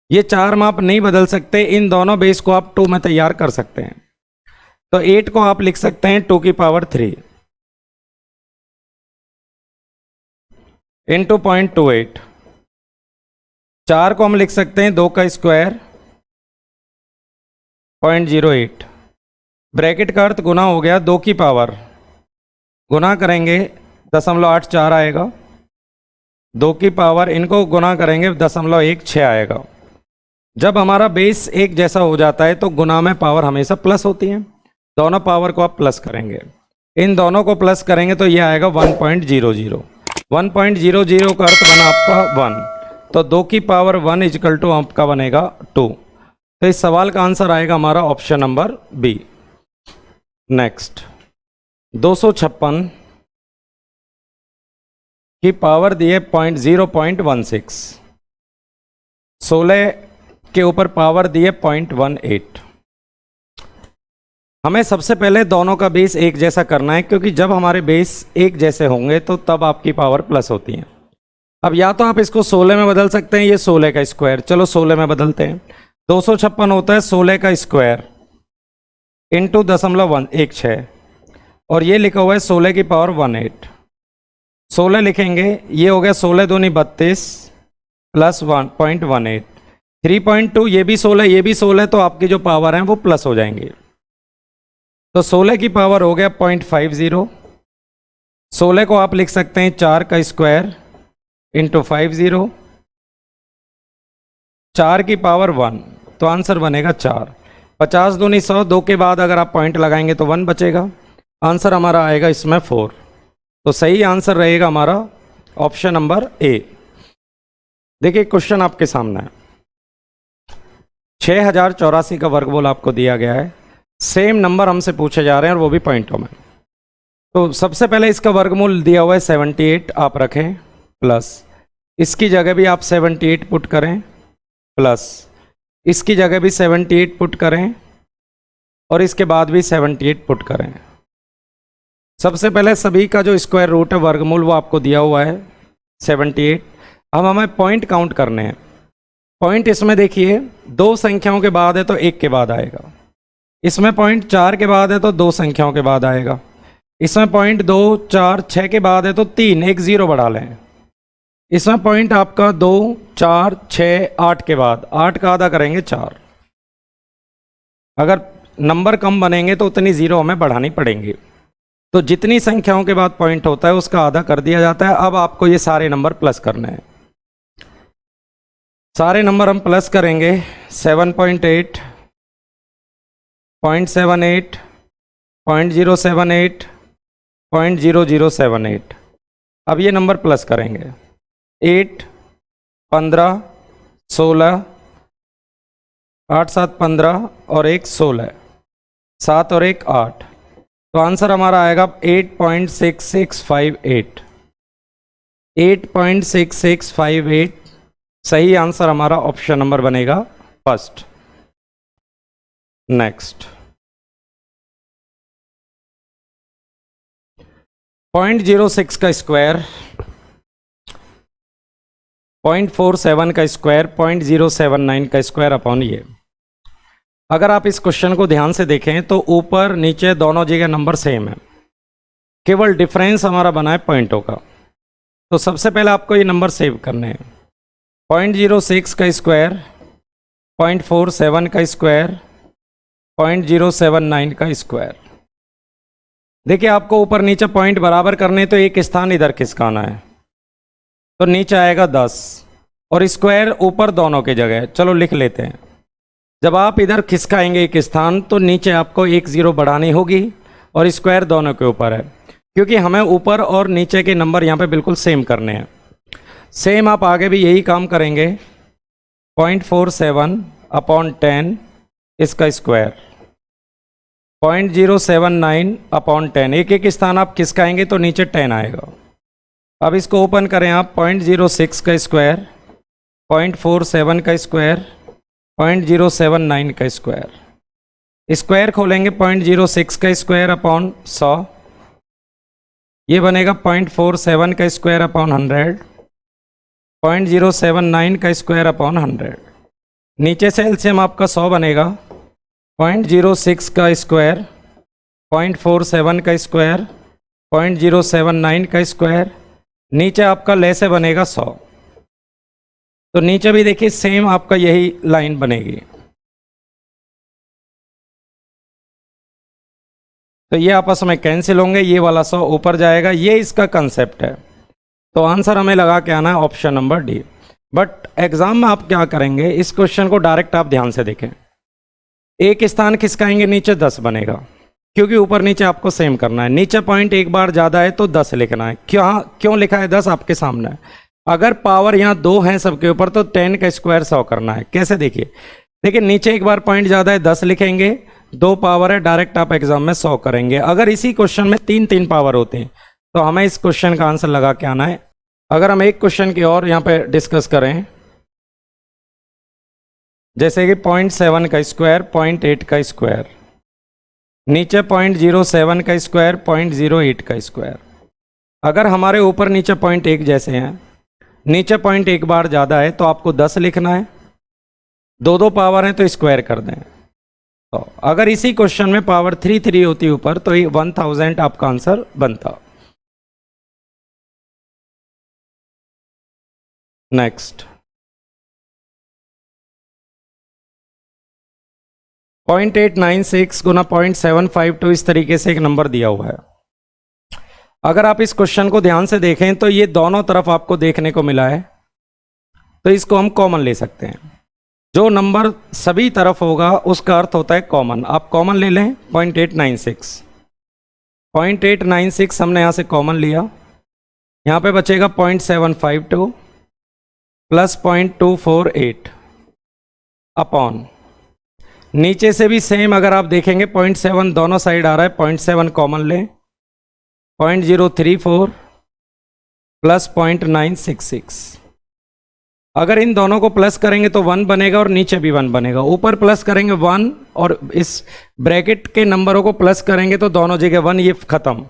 ये 4 में आप नहीं बदल सकते, इन दोनों बेस को आप 2 में तैयार कर सकते हैं। तो 8 को आप लिख सकते हैं 2 की पावर 3 इंटू 0.28। 4 को हम लिख सकते हैं 2 का स्क्वायर 0.08। ब्रैकेट का अर्थ गुना हो गया 2 की पावर, गुना करेंगे 0.84 आएगा, 2 की पावर इनको गुना करेंगे 0.16 आएगा। जब हमारा बेस एक जैसा हो जाता है तो गुना में पावर हमेशा प्लस होती है। दोनों पावर को आप प्लस करेंगे, इन दोनों को प्लस करेंगे तो ये आएगा 1.00। 1.00 का अर्थ बना आपका 1, तो 2 की पावर 1 इक्वल टू आपका बनेगा 2। तो इस सवाल का आंसर आएगा हमारा ऑप्शन नंबर बी। नेक्स्ट, 256 की पावर दिए 0.16, 16 के ऊपर पावर दिए 0.18। हमें सबसे पहले दोनों का बेस एक जैसा करना है, क्योंकि जब हमारे बेस एक जैसे होंगे तो तब आपकी पावर प्लस होती है। अब या तो आप इसको 16 में बदल सकते हैं, ये 16 का स्क्वायर, चलो 16 में बदलते हैं। 256 होता है 16 का स्क्वायर इंटू 0.16 और ये लिखा हुआ है 16 की पावर 18। 16 लिखेंगे, ये हो गया 16 दूनी 32 प्लस 1.18, 3.2, ये भी 16 ये भी 16, तो आपकी जो पावर है वो प्लस हो जाएंगे। तो 16 की पावर हो गया 0.50। 16 को आप लिख सकते हैं 4 का स्क्वायर इंटू 50, 4 की पावर 1, तो आंसर बनेगा 4। 50 दूनी 100, 2 के बाद अगर आप पॉइंट लगाएंगे तो 1 बचेगा। आंसर हमारा आएगा इसमें 4। तो सही आंसर रहेगा हमारा ऑप्शन नंबर ए। देखिए क्वेश्चन आपके सामने है, 6084 का वर्गमूल आपको दिया गया है। सेम नंबर हमसे पूछे जा रहे हैं और वो भी पॉइंटों में। तो सबसे पहले इसका वर्गमूल दिया हुआ है 78, आप रखें, प्लस इसकी जगह भी आप 78 पुट करें, प्लस इसकी जगह भी 78 पुट करें और इसके बाद भी 78 पुट करें। सबसे पहले सभी का जो स्क्वायर रूट है वर्गमूल वो आपको दिया हुआ है 78। अब हमें पॉइंट काउंट करने हैं। पॉइंट इसमें देखिए 2 संख्याओं के बाद है तो 1 के बाद आएगा, इसमें पॉइंट 4 के बाद है तो 2 संख्याओं के बाद आएगा, इसमें पॉइंट 2 4 6 के बाद है तो 3, एक 0 बढ़ा लें। इसमें पॉइंट आपका 2 4 6 8 के बाद, 8 का आधा करेंगे 4। अगर नंबर कम बनेंगे तो उतनी 0 हमें बढ़ानी पड़ेंगी। तो जितनी संख्याओं के बाद पॉइंट होता है उसका आधा कर दिया जाता है। अब आपको ये सारे नंबर प्लस करने हैं। सारे नंबर हम प्लस करेंगे 7.8, 0.78, 0.078, 0.0078। अब ये नंबर प्लस करेंगे 8 15 16, 8 7 15 और 1 16, 7 और 1 8। तो आंसर हमारा आएगा 8.6658। 8.6658 सही आंसर हमारा ऑप्शन नंबर बनेगा फर्स्ट। नेक्स्ट 0.06 का स्क्वायर, 0.47 का स्क्वायर, 0.079 का स्क्वायर अपॉन ये। अगर आप इस क्वेश्चन को ध्यान से देखें तो ऊपर नीचे दोनों जगह नंबर सेम है, केवल डिफरेंस हमारा बना है पॉइंटों का। तो सबसे पहले आपको ये नंबर सेव करने हैं। 0.06 का स्क्वायर, 0.47 का स्क्वायर, 0.079 का स्क्वायर। देखिए आपको ऊपर नीचे पॉइंट बराबर करने, तो एक स्थान इधर खिसकाना है, तो नीचे आएगा 10 और स्क्वायर ऊपर दोनों की जगह। चलो लिख लेते हैं। जब आप इधर खिसकाएंगे एक स्थान तो नीचे आपको एक जीरो बढ़ानी होगी और स्क्वायर दोनों के ऊपर है, क्योंकि हमें ऊपर और नीचे के नंबर यहाँ पे बिल्कुल सेम करने हैं। सेम आप आगे भी यही काम करेंगे। 0.47 अपॉन 10 इसका स्क्वायर, 0.079 अपॉन 10, एक एक स्थान आप खिसकाएंगे तो नीचे 10 आएगा। अब इसको ओपन करें आप। 0.06 का स्क्वायर, 0.47 का स्क्वायर, 0.079 का स्क्वायर। स्क्वायर खोलेंगे 0.06 का स्क्वायर अपॉन 100, ये बनेगा 0.47 का स्क्वायर अपॉन 100, 0.079 का स्क्वायर अपॉन 100। नीचे से एलसीएम आपका 100 बनेगा। 0.06 का स्क्वायर, 0.47 का स्क्वायर, 0.079 का स्क्वायर, नीचे आपका लेसे बनेगा 100। तो नीचे भी देखिए सेम आपका यही लाइन बनेगी। तो ये आपस में कैंसिल होंगे, ये वाला 100 ऊपर जाएगा। ये इसका कंसेप्ट है। तो आंसर हमें लगा के आना है option number D. But exam में आप क्या करेंगे, इस क्वेश्चन को डायरेक्ट आप ध्यान से देखें। एक स्थान खिसकाएंगे नीचे 10 बनेगा, क्योंकि ऊपर नीचे आपको सेम करना है। नीचे पॉइंट एक बार ज़्यादा है तो 10 लिखना है। क्यों लिखा है 10 आपके सामने है। अगर पावर यहाँ 2 हैं सबके ऊपर तो 10 का स्क्वायर 100 करना है। कैसे देखिए नीचे एक बार पॉइंट ज़्यादा है 10 लिखेंगे, 2 पावर है डायरेक्ट आप एग्जाम में 100 करेंगे। अगर इसी क्वेश्चन में 3 पावर होते हैं तो हमें इस क्वेश्चन का आंसर लगा के आना है। अगर हम एक क्वेश्चन की और यहाँ पे डिस्कस करें, जैसे कि 0.7 का स्क्वायर, 0.8 का स्क्वायर, नीचे 0.07 का स्क्वायर, 0.08 का स्क्वायर। अगर हमारे ऊपर नीचे 0.1 जैसे हैं, नीचे 0.1 बार ज़्यादा है तो आपको 10 लिखना है, 2 पावर है तो स्क्वायर कर दें। तो अगर इसी क्वेश्चन में पावर 3 होती ऊपर तो ये 1000 आपका आंसर बनता। नेक्स्ट 0.896 गुना 0.752 इस तरीके से एक नंबर दिया हुआ है। अगर आप इस क्वेश्चन को ध्यान से देखें तो ये दोनों तरफ आपको देखने को मिला है, तो इसको हम कॉमन ले सकते हैं। जो नंबर सभी तरफ होगा उसका अर्थ होता है कॉमन। आप कॉमन ले लें 0.896। 0.896 हमने यहाँ से कॉमन लिया, यहाँ पे बचेगा 0.752 प्लस 0.248 अपॉन, नीचे से भी सेम अगर आप देखेंगे 0.7 दोनों साइड आ रहा है, 0.7 कॉमन लें, 0.034 प्लस 0.966। अगर इन दोनों को प्लस करेंगे तो 1 बनेगा और नीचे भी 1 बनेगा। ऊपर प्लस करेंगे 1 और इस ब्रैकेट के नंबरों को प्लस करेंगे तो दोनों जगह 1, ये खत्म।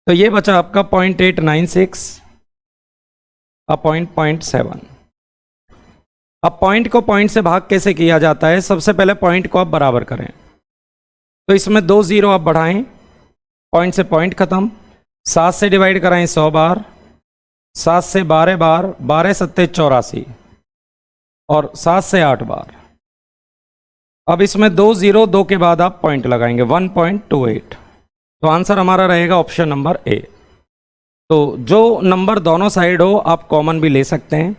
तो ये बचा आपका 0.896 अपॉन 0.7। अब पॉइंट को पॉइंट से भाग कैसे किया जाता है, सबसे पहले पॉइंट को आप बराबर करें। तो इसमें 2 जीरो आप बढ़ाएं, पॉइंट से पॉइंट खत्म। 7 से डिवाइड कराएं 100 बार, 7 से 12 बार, 12 सत्ते 84 और 7 से 8 बार। अब इसमें 2 जीरो 2 के बाद आप पॉइंट लगाएंगे 1.28। तो आंसर हमारा रहेगा ऑप्शन नंबर ए। तो जो नंबर दोनों साइड हो आप कॉमन भी ले सकते हैं।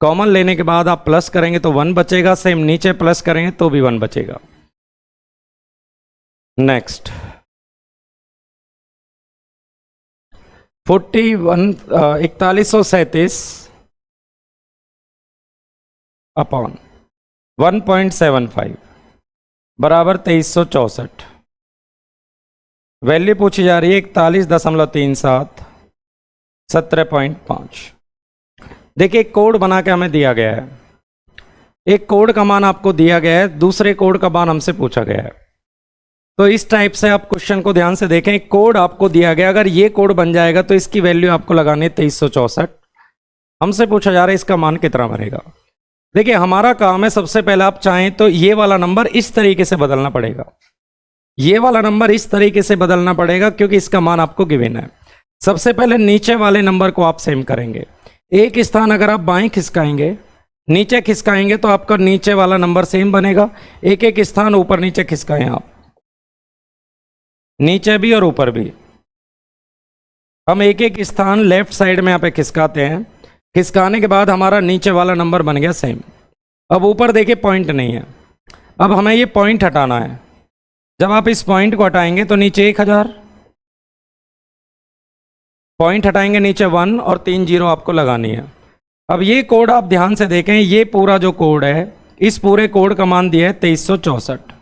कॉमन लेने के बाद आप प्लस करेंगे तो 1 बचेगा, सेम नीचे प्लस करेंगे तो भी 1 बचेगा। नेक्स्ट 4137 अपॉन 1.75 बराबर 2364। वैल्यू पूछी जा रही है 41.37 17.5। देखिए एक कोड बना के हमें दिया गया है, एक कोड का मान आपको दिया गया है, दूसरे कोड का मान हमसे पूछा गया है। तो इस टाइप से आप क्वेश्चन को ध्यान से देखें, कोड आपको दिया गया, अगर ये कोड बन जाएगा तो इसकी वैल्यू आपको लगानी है 2364। हमसे पूछा जा रहा है इसका मान कितना बनेगा। देखिए हमारा काम है, सबसे पहले आप चाहें तो ये वाला नंबर इस तरीके से बदलना पड़ेगा, ये वाला नंबर इस तरीके से बदलना पड़ेगा क्योंकि इसका मान आपको गिवन है। सबसे पहले नीचे वाले नंबर को आप सेम करेंगे, एक स्थान अगर आप बाएं खिसकाएंगे, नीचे खिसकाएंगे तो आपका नीचे वाला नंबर सेम बनेगा। एक एक स्थान ऊपर नीचे खिसकाएं आप, नीचे भी और ऊपर भी। हम एक एक स्थान लेफ्ट साइड में यहाँ पे खिसकाते हैं, खिसकाने के बाद हमारा नीचे वाला नंबर बन गया सेम। अब ऊपर देखिए पॉइंट नहीं है, अब हमें ये पॉइंट हटाना है। जब आप इस पॉइंट को हटाएंगे तो नीचे 1000, पॉइंट हटाएंगे नीचे 1 और 3 जीरो आपको लगानी है। अब ये कोड आप ध्यान से देखें, ये पूरा जो कोड है, इस पूरे कोड का मान दिया है 2364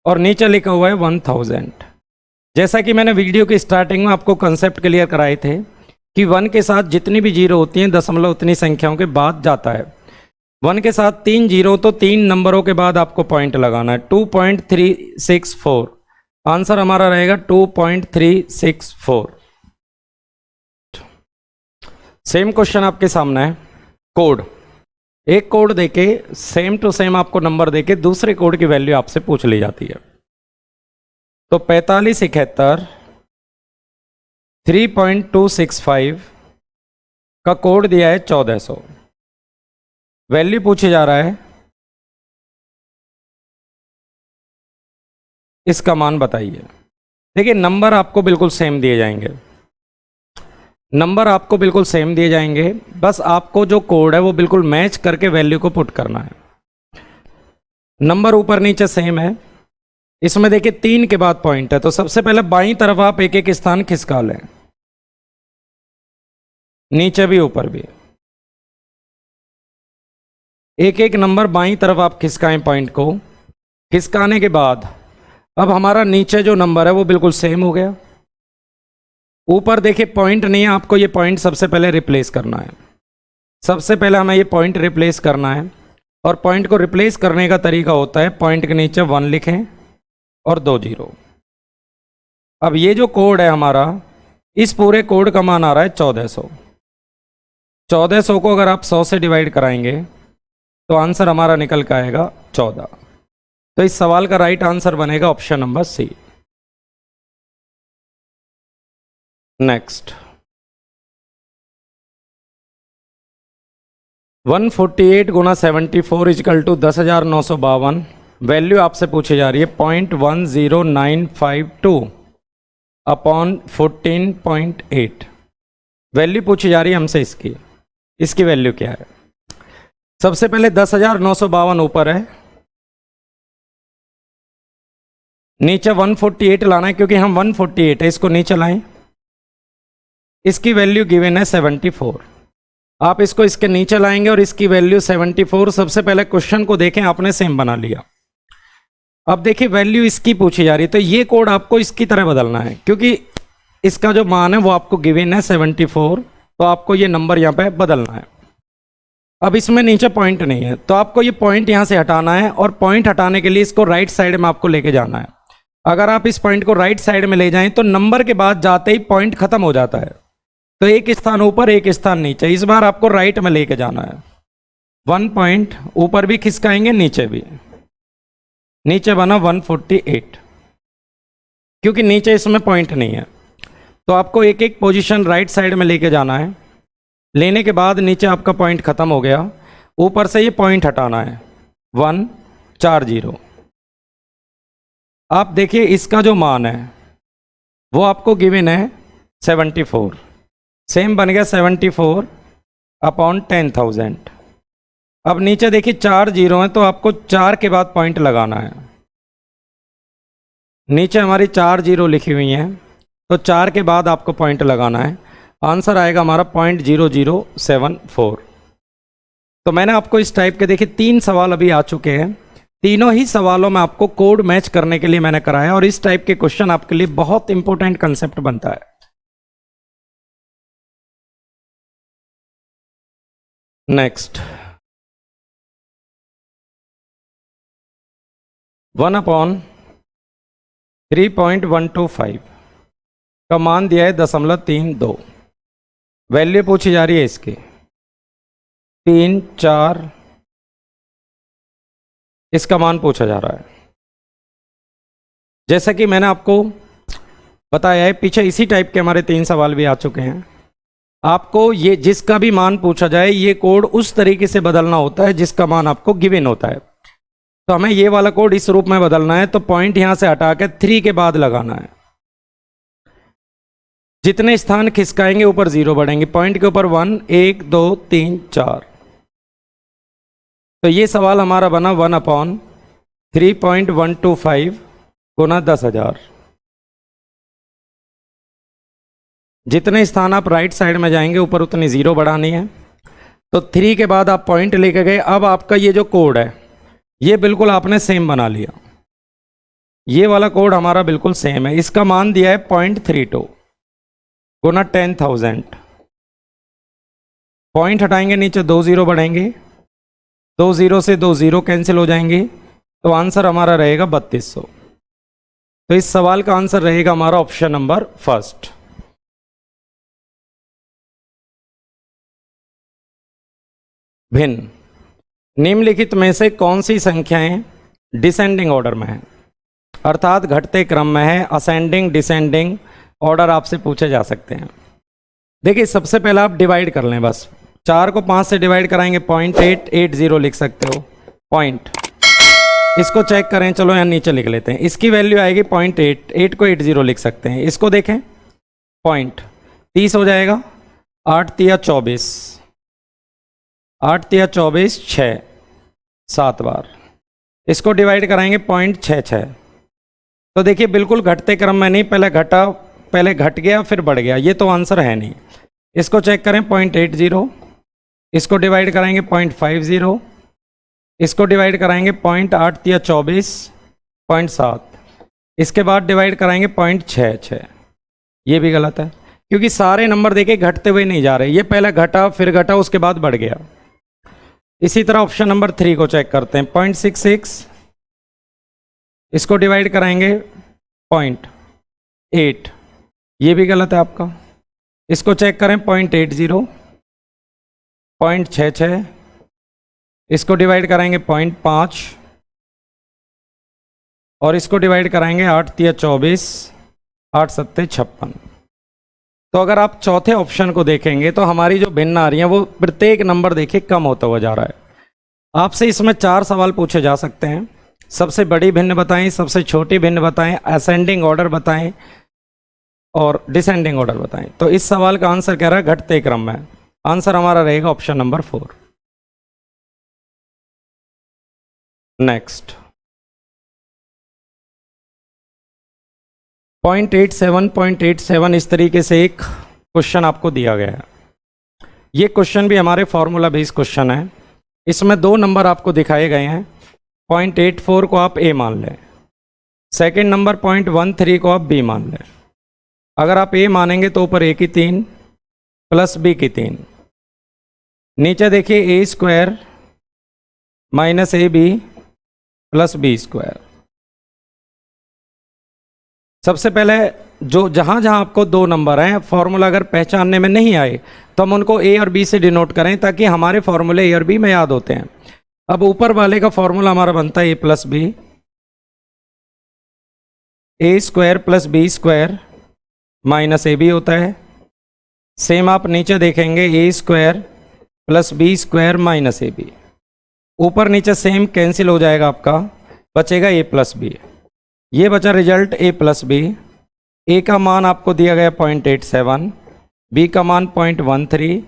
और नीचे लिखा हुआ है 1000। जैसा कि मैंने वीडियो की स्टार्टिंग में आपको कंसेप्ट क्लियर कराए थे कि 1 के साथ जितनी भी जीरो होती हैं दशमलव उतनी संख्याओं के बाद जाता है। 1 के साथ 3 जीरो, तो 3 नंबरों के बाद आपको पॉइंट लगाना है। 2.364 आंसर हमारा रहेगा 2.364। सेम क्वेश्चन आपके सामने है, कोड, एक कोड देके सेम टू सेम आपको नंबर देके दूसरे कोड की वैल्यू आपसे पूछ ली जाती है। तो 4571 3.265 का कोड दिया है 1400, वैल्यू पूछे जा रहा है, इसका मान बताइए। देखिए नंबर आपको बिल्कुल सेम दिए जाएंगे, नंबर आपको बिल्कुल सेम दिए जाएंगे, बस आपको जो कोड है वो बिल्कुल मैच करके वैल्यू को पुट करना है। नंबर ऊपर नीचे सेम है, इसमें देखिए 3 के बाद पॉइंट है, तो सबसे पहले बाईं तरफ आप एक एक स्थान खिसका लें, नीचे भी ऊपर भी एक एक नंबर बाईं तरफ आप खिसकाएं पॉइंट को। खिसकाने के बाद अब हमारा नीचे जो नंबर है वो बिल्कुल सेम हो गया। ऊपर देखिए पॉइंट नहीं है, आपको ये पॉइंट सबसे पहले रिप्लेस करना है। सबसे पहले हमें ये पॉइंट रिप्लेस करना है, और पॉइंट को रिप्लेस करने का तरीका होता है पॉइंट के नीचे 1 लिखें और 2 जीरो। अब ये जो कोड है हमारा, इस पूरे कोड का मान आ रहा है 1400। 1400 को अगर आप 100 से डिवाइड कराएंगे तो आंसर हमारा निकल के आएगा 14। तो इस सवाल का राइट आंसर बनेगा ऑप्शन नंबर सी। नेक्स्ट 148 गुना 74 इजकल टू 10,952। वैल्यू आपसे पूछी जा रही है 0.10952 अपॉन 14.8। वैल्यू पूछी जा रही है हमसे इसकी, इसकी वैल्यू क्या है। सबसे पहले 10,952 ऊपर है, नीचे 148 लाना है क्योंकि हम 148 है, इसको नीचे लाएं। इसकी वैल्यू गिवन है 74, आप इसको इसके नीचे लाएंगे और इसकी वैल्यू 74। सबसे पहले क्वेश्चन को देखें, आपने सेम बना लिया। अब देखिए वैल्यू इसकी पूछी जा रही है, तो ये कोड आपको इसकी तरह बदलना है क्योंकि इसका जो मान है वो आपको गिवन है 74, तो आपको ये नंबर यहाँ पे बदलना है। अब इसमें नीचे पॉइंट नहीं है, तो आपको ये पॉइंट यहाँ से हटाना है, और पॉइंट हटाने के लिए इसको राइट साइड में आपको लेके जाना है। अगर आप इस पॉइंट को राइट साइड में ले जाएं तो नंबर के बाद जाते ही पॉइंट खत्म हो जाता है, तो एक स्थान ऊपर एक स्थान नीचे। इस बार आपको राइट में लेके जाना है। 1 पॉइंट ऊपर भी खिसकाएंगे, नीचे भी, नीचे बना 148 क्योंकि नीचे इसमें पॉइंट नहीं है। तो आपको एक एक पोजीशन राइट साइड में लेके जाना है। लेने के बाद नीचे आपका पॉइंट खत्म हो गया, ऊपर से ये पॉइंट हटाना है 140। आप देखिए इसका जो मान है वो आपको गिवन है 74, सेम बन गया 74 अपॉन 10,000। अब नीचे देखिए 4 जीरो हैं, तो आपको 4 के बाद पॉइंट लगाना है। नीचे हमारी 4 जीरो लिखी हुई हैं, तो 4 के बाद आपको पॉइंट लगाना है। आंसर आएगा हमारा 0.0074। तो मैंने आपको इस टाइप के देखिए 3 सवाल अभी आ चुके हैं, तीनों ही सवालों में आपको कोड मैच करने के लिए मैंने कराया, और इस टाइप के क्वेश्चन आपके लिए बहुत इंपॉर्टेंट कंसेप्ट बनता है। नेक्स्ट 1/3.125 का मान दिया है 0.32। वैल्यू पूछी जा रही है इसकी 3, 4, इसका मान पूछा जा रहा है। जैसा कि मैंने आपको बताया है, पीछे इसी टाइप के हमारे 3 सवाल भी आ चुके हैं। आपको ये जिसका भी मान पूछा जाए, ये कोड उस तरीके से बदलना होता है जिसका मान आपको गिवन होता है। तो हमें ये वाला कोड इस रूप में बदलना है, तो पॉइंट यहां से हटा के 3 के बाद लगाना है। जितने स्थान खिसकाएंगे ऊपर 0 बढ़ेंगे, पॉइंट के ऊपर 1, 1, 2, 3, 4। तो ये सवाल हमारा बना 1/3.125 गुना 10,000। जितने स्थान आप राइट साइड में जाएंगे ऊपर उतनी 0 बढ़ानी है। तो 3 के बाद आप पॉइंट लेके गए। अब आपका ये जो कोड है ये बिल्कुल आपने सेम बना लिया। ये वाला कोड हमारा बिल्कुल सेम है। इसका मान दिया है 0.32 गुना 10,000। पॉइंट हटाएंगे, नीचे 2 0 बढ़ेंगे, 2 0 से 2 0 कैंसिल हो जाएंगे, तो आंसर हमारा रहेगा 3200। तो इस सवाल का आंसर रहेगा हमारा ऑप्शन नंबर फर्स्ट। भिन्न निम्नलिखित में से कौन सी संख्याएं डिसेंडिंग ऑर्डर में है, अर्थात घटते क्रम में है। असेंडिंग डिसेंडिंग ऑर्डर आपसे पूछे जा सकते हैं। देखिए, सबसे पहले आप डिवाइड कर लें। बस 4 को 5 से डिवाइड कराएंगे 0.880 लिख सकते हो। पॉइंट इसको चेक करें, चलो यहाँ नीचे लिख लेते हैं। इसकी वैल्यू आएगी 0.8, 8 को 80 लिख सकते हैं। इसको देखें, पॉइंट 30 हो जाएगा। 8 तिया 24, 8 तिया 24, 6 7 बार। इसको डिवाइड कराएंगे 0.66। तो देखिए बिल्कुल घटते क्रम में नहीं, पहले घट गया फिर बढ़ गया, ये तो आंसर है नहीं। इसको चेक करें 0.80, इसको डिवाइड कराएंगे 0.50, इसको डिवाइड कराएंगे 0.8 तिया 24, 0.7, इसके बाद डिवाइड कराएंगे 0.66। ये भी गलत है क्योंकि सारे नंबर देखिए घटते हुए नहीं जा रहे। ये पहले घटा फिर घटा उसके बाद बढ़ गया। इसी तरह ऑप्शन नंबर 3 को चेक करते हैं 0.66, इसको डिवाइड कराएंगे 0.8, ये भी गलत है आपका। इसको चेक करें 0.80, 0.66, इसको डिवाइड कराएंगे 0.5 और इसको डिवाइड कराएंगे 8 तिया 24, 8 सत्ते 56। तो अगर आप चौथे ऑप्शन को देखेंगे तो हमारी जो भिन्न आ रही है वो प्रत्येक नंबर देखिए कम होता हुआ जा रहा है। आपसे इसमें 4 सवाल पूछे जा सकते हैं। सबसे बड़ी भिन्न बताएं, सबसे छोटी भिन्न बताएं, असेंडिंग ऑर्डर बताएं और डिसेंडिंग ऑर्डर बताएं। तो इस सवाल का आंसर कह रहा है घटते क्रम में। आंसर हमारा रहेगा ऑप्शन नंबर 4। नेक्स्ट 0.87 इस तरीके से एक क्वेश्चन आपको दिया गया है। ये क्वेश्चन भी हमारे फॉर्मूला बेस्ड क्वेश्चन है। इसमें 2 नंबर आपको दिखाए गए हैं। 0.84 को आप ए मान लें, सेकंड नंबर 0.13 को आप बी मान लें। अगर आप ए मानेंगे तो ऊपर ए की 3 प्लस बी की 3, नीचे देखिए a square minus a b plus b square. सबसे पहले जहां जहां आपको 2 नंबर हैं, फॉर्मूला अगर पहचानने में नहीं आए तो हम उनको ए और बी से डिनोट करें ताकि हमारे फॉर्मूले ए और बी में याद होते हैं। अब ऊपर वाले का फॉर्मूला हमारा बनता है a plus B, a square plus b square minus a b होता है। सेम आप नीचे देखेंगे a square plus b square minus a b. ऊपर नीचे सेम कैंसिल हो जाएगा, आपका बचेगा ए प्लस बी। ये बचा result A plus B. A का मान आपको दिया गया 0.87, बी का मान 0.13।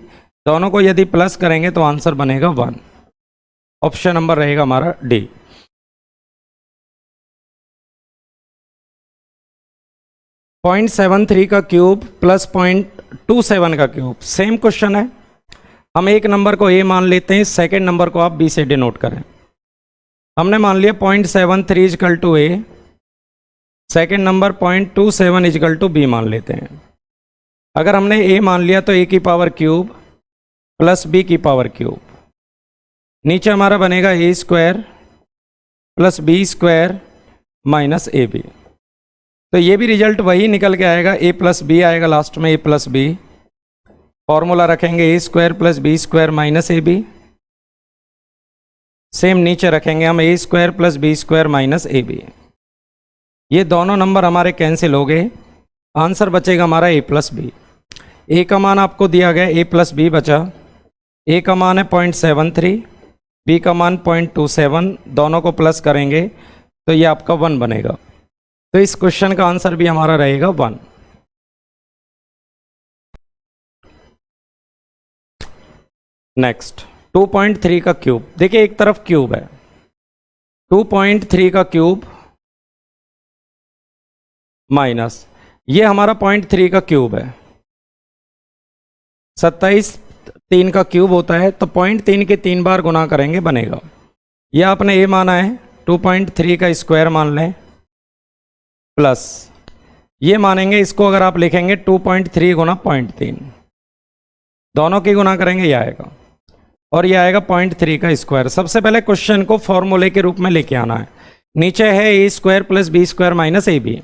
दोनों को यदि प्लस करेंगे तो आंसर बनेगा 1। ऑप्शन नंबर रहेगा हमारा डी। पॉइंट 73 का क्यूब प्लस 0.27 का क्यूब, सेम क्वेश्चन है। हम एक नंबर को ए मान लेते हैं, सेकेंड नंबर को आप बी से डिनोट करें। हमने मान लिया 0.73 equal to A, second number 0.27 equal to B मान लेते हैं। अगर हमने ए मान लिया तो ए की पावर क्यूब प्लस बी की पावर क्यूब, नीचे हमारा बनेगा a square plus b square minus a b. तो ये भी रिजल्ट वही निकल के आएगा, ए प्लस बी आएगा लास्ट में, ए प्लस बी। फॉर्मूला रखेंगे a square plus b square minus a b. Same नीचे रखेंगे हम a square plus b square minus a b. ये दोनों नंबर हमारे कैंसिल हो गए, आंसर बचेगा हमारा ए प्लस बी। ए का मान आपको दिया गया, ए प्लस बी बचा। ए का मान है 0.73, बी का मान 0.27, दोनों को प्लस करेंगे तो ये आपका 1 बनेगा। तो इस क्वेश्चन का आंसर भी हमारा रहेगा 1। नेक्स्ट 2.3 का क्यूब। देखिए एक तरफ क्यूब है, 2.3 का क्यूब माइनस ये हमारा 0.3 का क्यूब है। 27 3 का क्यूब होता है, तो 0.3 के 3 बार गुना करेंगे बनेगा। ये आपने ए माना है, 2.3 का स्क्वायर मान लें, प्लस ये मानेंगे, इसको अगर आप लिखेंगे 2.3 गुना 0.3, दोनों की गुना करेंगे ये आएगा, और ये आएगा 0.3 का स्क्वायर। सबसे पहले क्वेश्चन को फॉर्मूले के रूप में लेके आना है। नीचे है a square plus b square minus a b.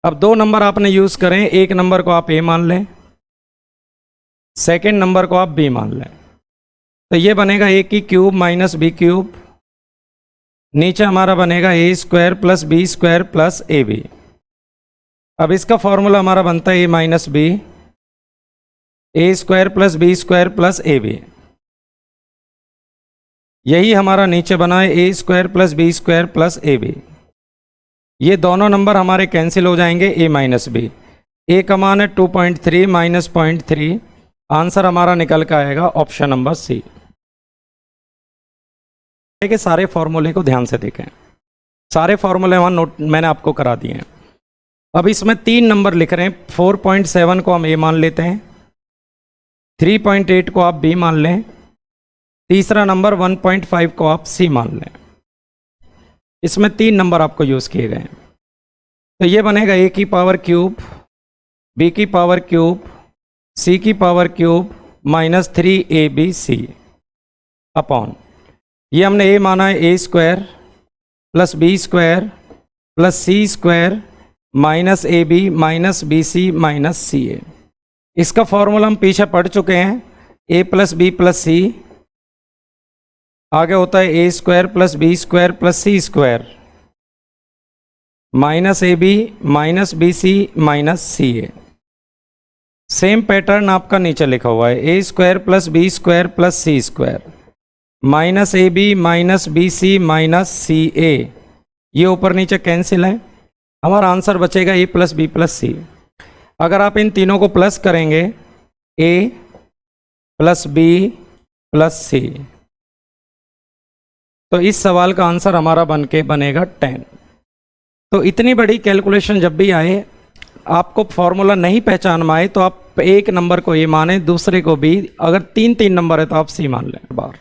अब दो नंबर आपने यूज करें, एक नंबर को आप ए मान लें, सेकेंड नंबर को आप बी मान लें। तो ये बनेगा ए की क्यूब माइनस बी क्यूब, नीचे हमारा बनेगा a square plus b square plus a b. अब इसका फॉर्मूला हमारा बनता है a minus b, a square plus b square plus a b. यही हमारा नीचे बना है a square plus b square plus a b. ये दोनों नंबर हमारे कैंसिल हो जाएंगे, ए माइनस बी। ए का मान है 2.3 माइनस 0.3, आंसर हमारा निकल के आएगा ऑप्शन नंबर सी। के सारे फॉर्मूले को ध्यान से देखें, सारे फॉर्मूले वहाँ नोट मैंने आपको करा दिए हैं। अब इसमें 3 नंबर लिख रहे हैं, 4.7 को हम ए मान लेते हैं, 3.8 को आप बी मान लें, तीसरा नंबर 1.5 को आप सी मान लें। इसमें 3 नंबर आपको यूज़ किए गए हैं। तो ये बनेगा ए की पावर क्यूब, बी की पावर क्यूब, सी की power cube minus 3abc upon, ये हमने ए माना है a square plus b square plus c square minus a b minus b c minus c a. इसका फॉर्मूला हम पीछे पढ़ चुके हैं, a plus b plus c, आगे होता है a square plus b square plus c square minus a b minus b c minus c a. Same pattern आपका नीचे लिखा हुआ है, a square plus b square plus c square minus a b minus b c minus c a. ये ऊपर नीचे cancel है, हमारा आंसर बचेगा a plus b plus c. अगर आप इन तीनों को प्लस करेंगे, a plus b plus c, तो इस सवाल का आंसर हमारा बनेगा 10। तो इतनी बड़ी कैलकुलेशन जब भी आए, आपको फॉर्मूला नहीं पहचान में आए, तो आप एक नंबर को ए माने, दूसरे को बी, अगर 3 नंबर है तो आप सी मान लें बार।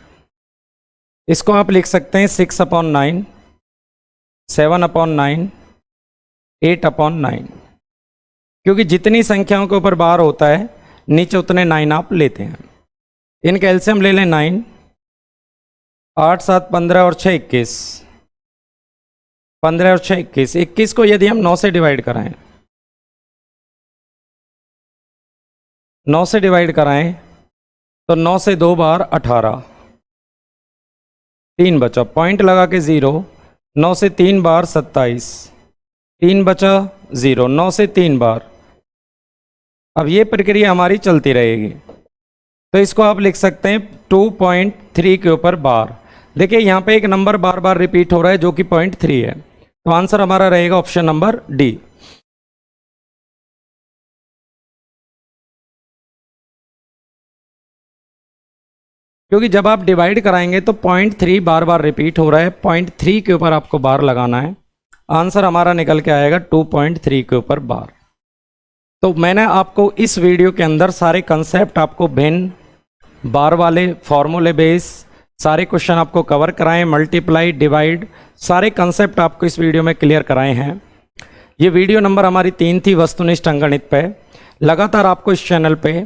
इसको आप लिख सकते हैं 6/9, 7/9, 8/9, क्योंकि जितनी संख्याओं के ऊपर बार होता है नीचे उतने 9 आप लेते हैं। इनका एलसीएम ले लें 9, 8 7 15 और 6 21, 15 और 6 21। 21 को यदि हम 9 से डिवाइड कराएं, 9 से डिवाइड कराएं तो 9 से 2 बार 18, 3 बचा, पॉइंट लगा के 0, 9 से 3 बार 27, 3 बचा 0, 9 से 3 बार। अब ये प्रक्रिया हमारी चलती रहेगी, तो इसको आप लिख सकते हैं 2.3 के ऊपर बार। देखिए यहाँ पे एक नंबर बार बार रिपीट हो रहा है जो कि 0.3 है, तो आंसर हमारा रहेगा ऑप्शन नंबर डी। क्योंकि जब आप डिवाइड कराएंगे तो 0.3 बार बार रिपीट हो रहा है, 0.3 के ऊपर आपको बार लगाना है, आंसर हमारा निकल के आएगा 2.3 के ऊपर बार। तो मैंने आपको इस वीडियो के अंदर सारे कंसेप्ट आपको भिन्न, बार वाले, फॉर्मूले बेस, सारे क्वेश्चन आपको कवर कराएं, मल्टीप्लाई, डिवाइड, सारे कंसेप्ट आपको इस वीडियो में क्लियर कराए हैं। ये वीडियो नंबर हमारी 3 थी वस्तुनिष्ठ अंकगणित पे। लगातार आपको इस चैनल पे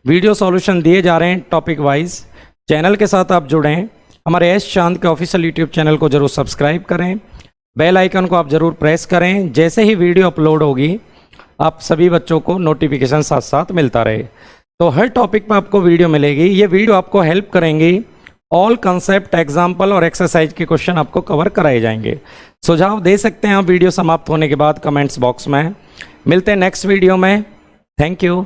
वीडियो सॉल्यूशन दिए जा रहे हैं टॉपिक वाइज। चैनल के साथ आप जुड़ें, हमारे एस चांद के ऑफिशियल यूट्यूब चैनल को जरूर सब्सक्राइब करें, बेल आइकन को आप ज़रूर प्रेस करें, जैसे ही वीडियो अपलोड होगी आप सभी बच्चों को नोटिफिकेशन साथ साथ मिलता रहे। तो हर टॉपिक पर आपको वीडियो मिलेगी। ये वीडियो आपको हेल्प करेंगी, ऑल कंसेप्ट, एग्जाम्पल और एक्सरसाइज के क्वेश्चन आपको कवर कराए जाएंगे। सुझाव दे सकते हैं आप वीडियो समाप्त होने के बाद कमेंट्स बॉक्स में। मिलते हैं नेक्स्ट वीडियो में। Thank you.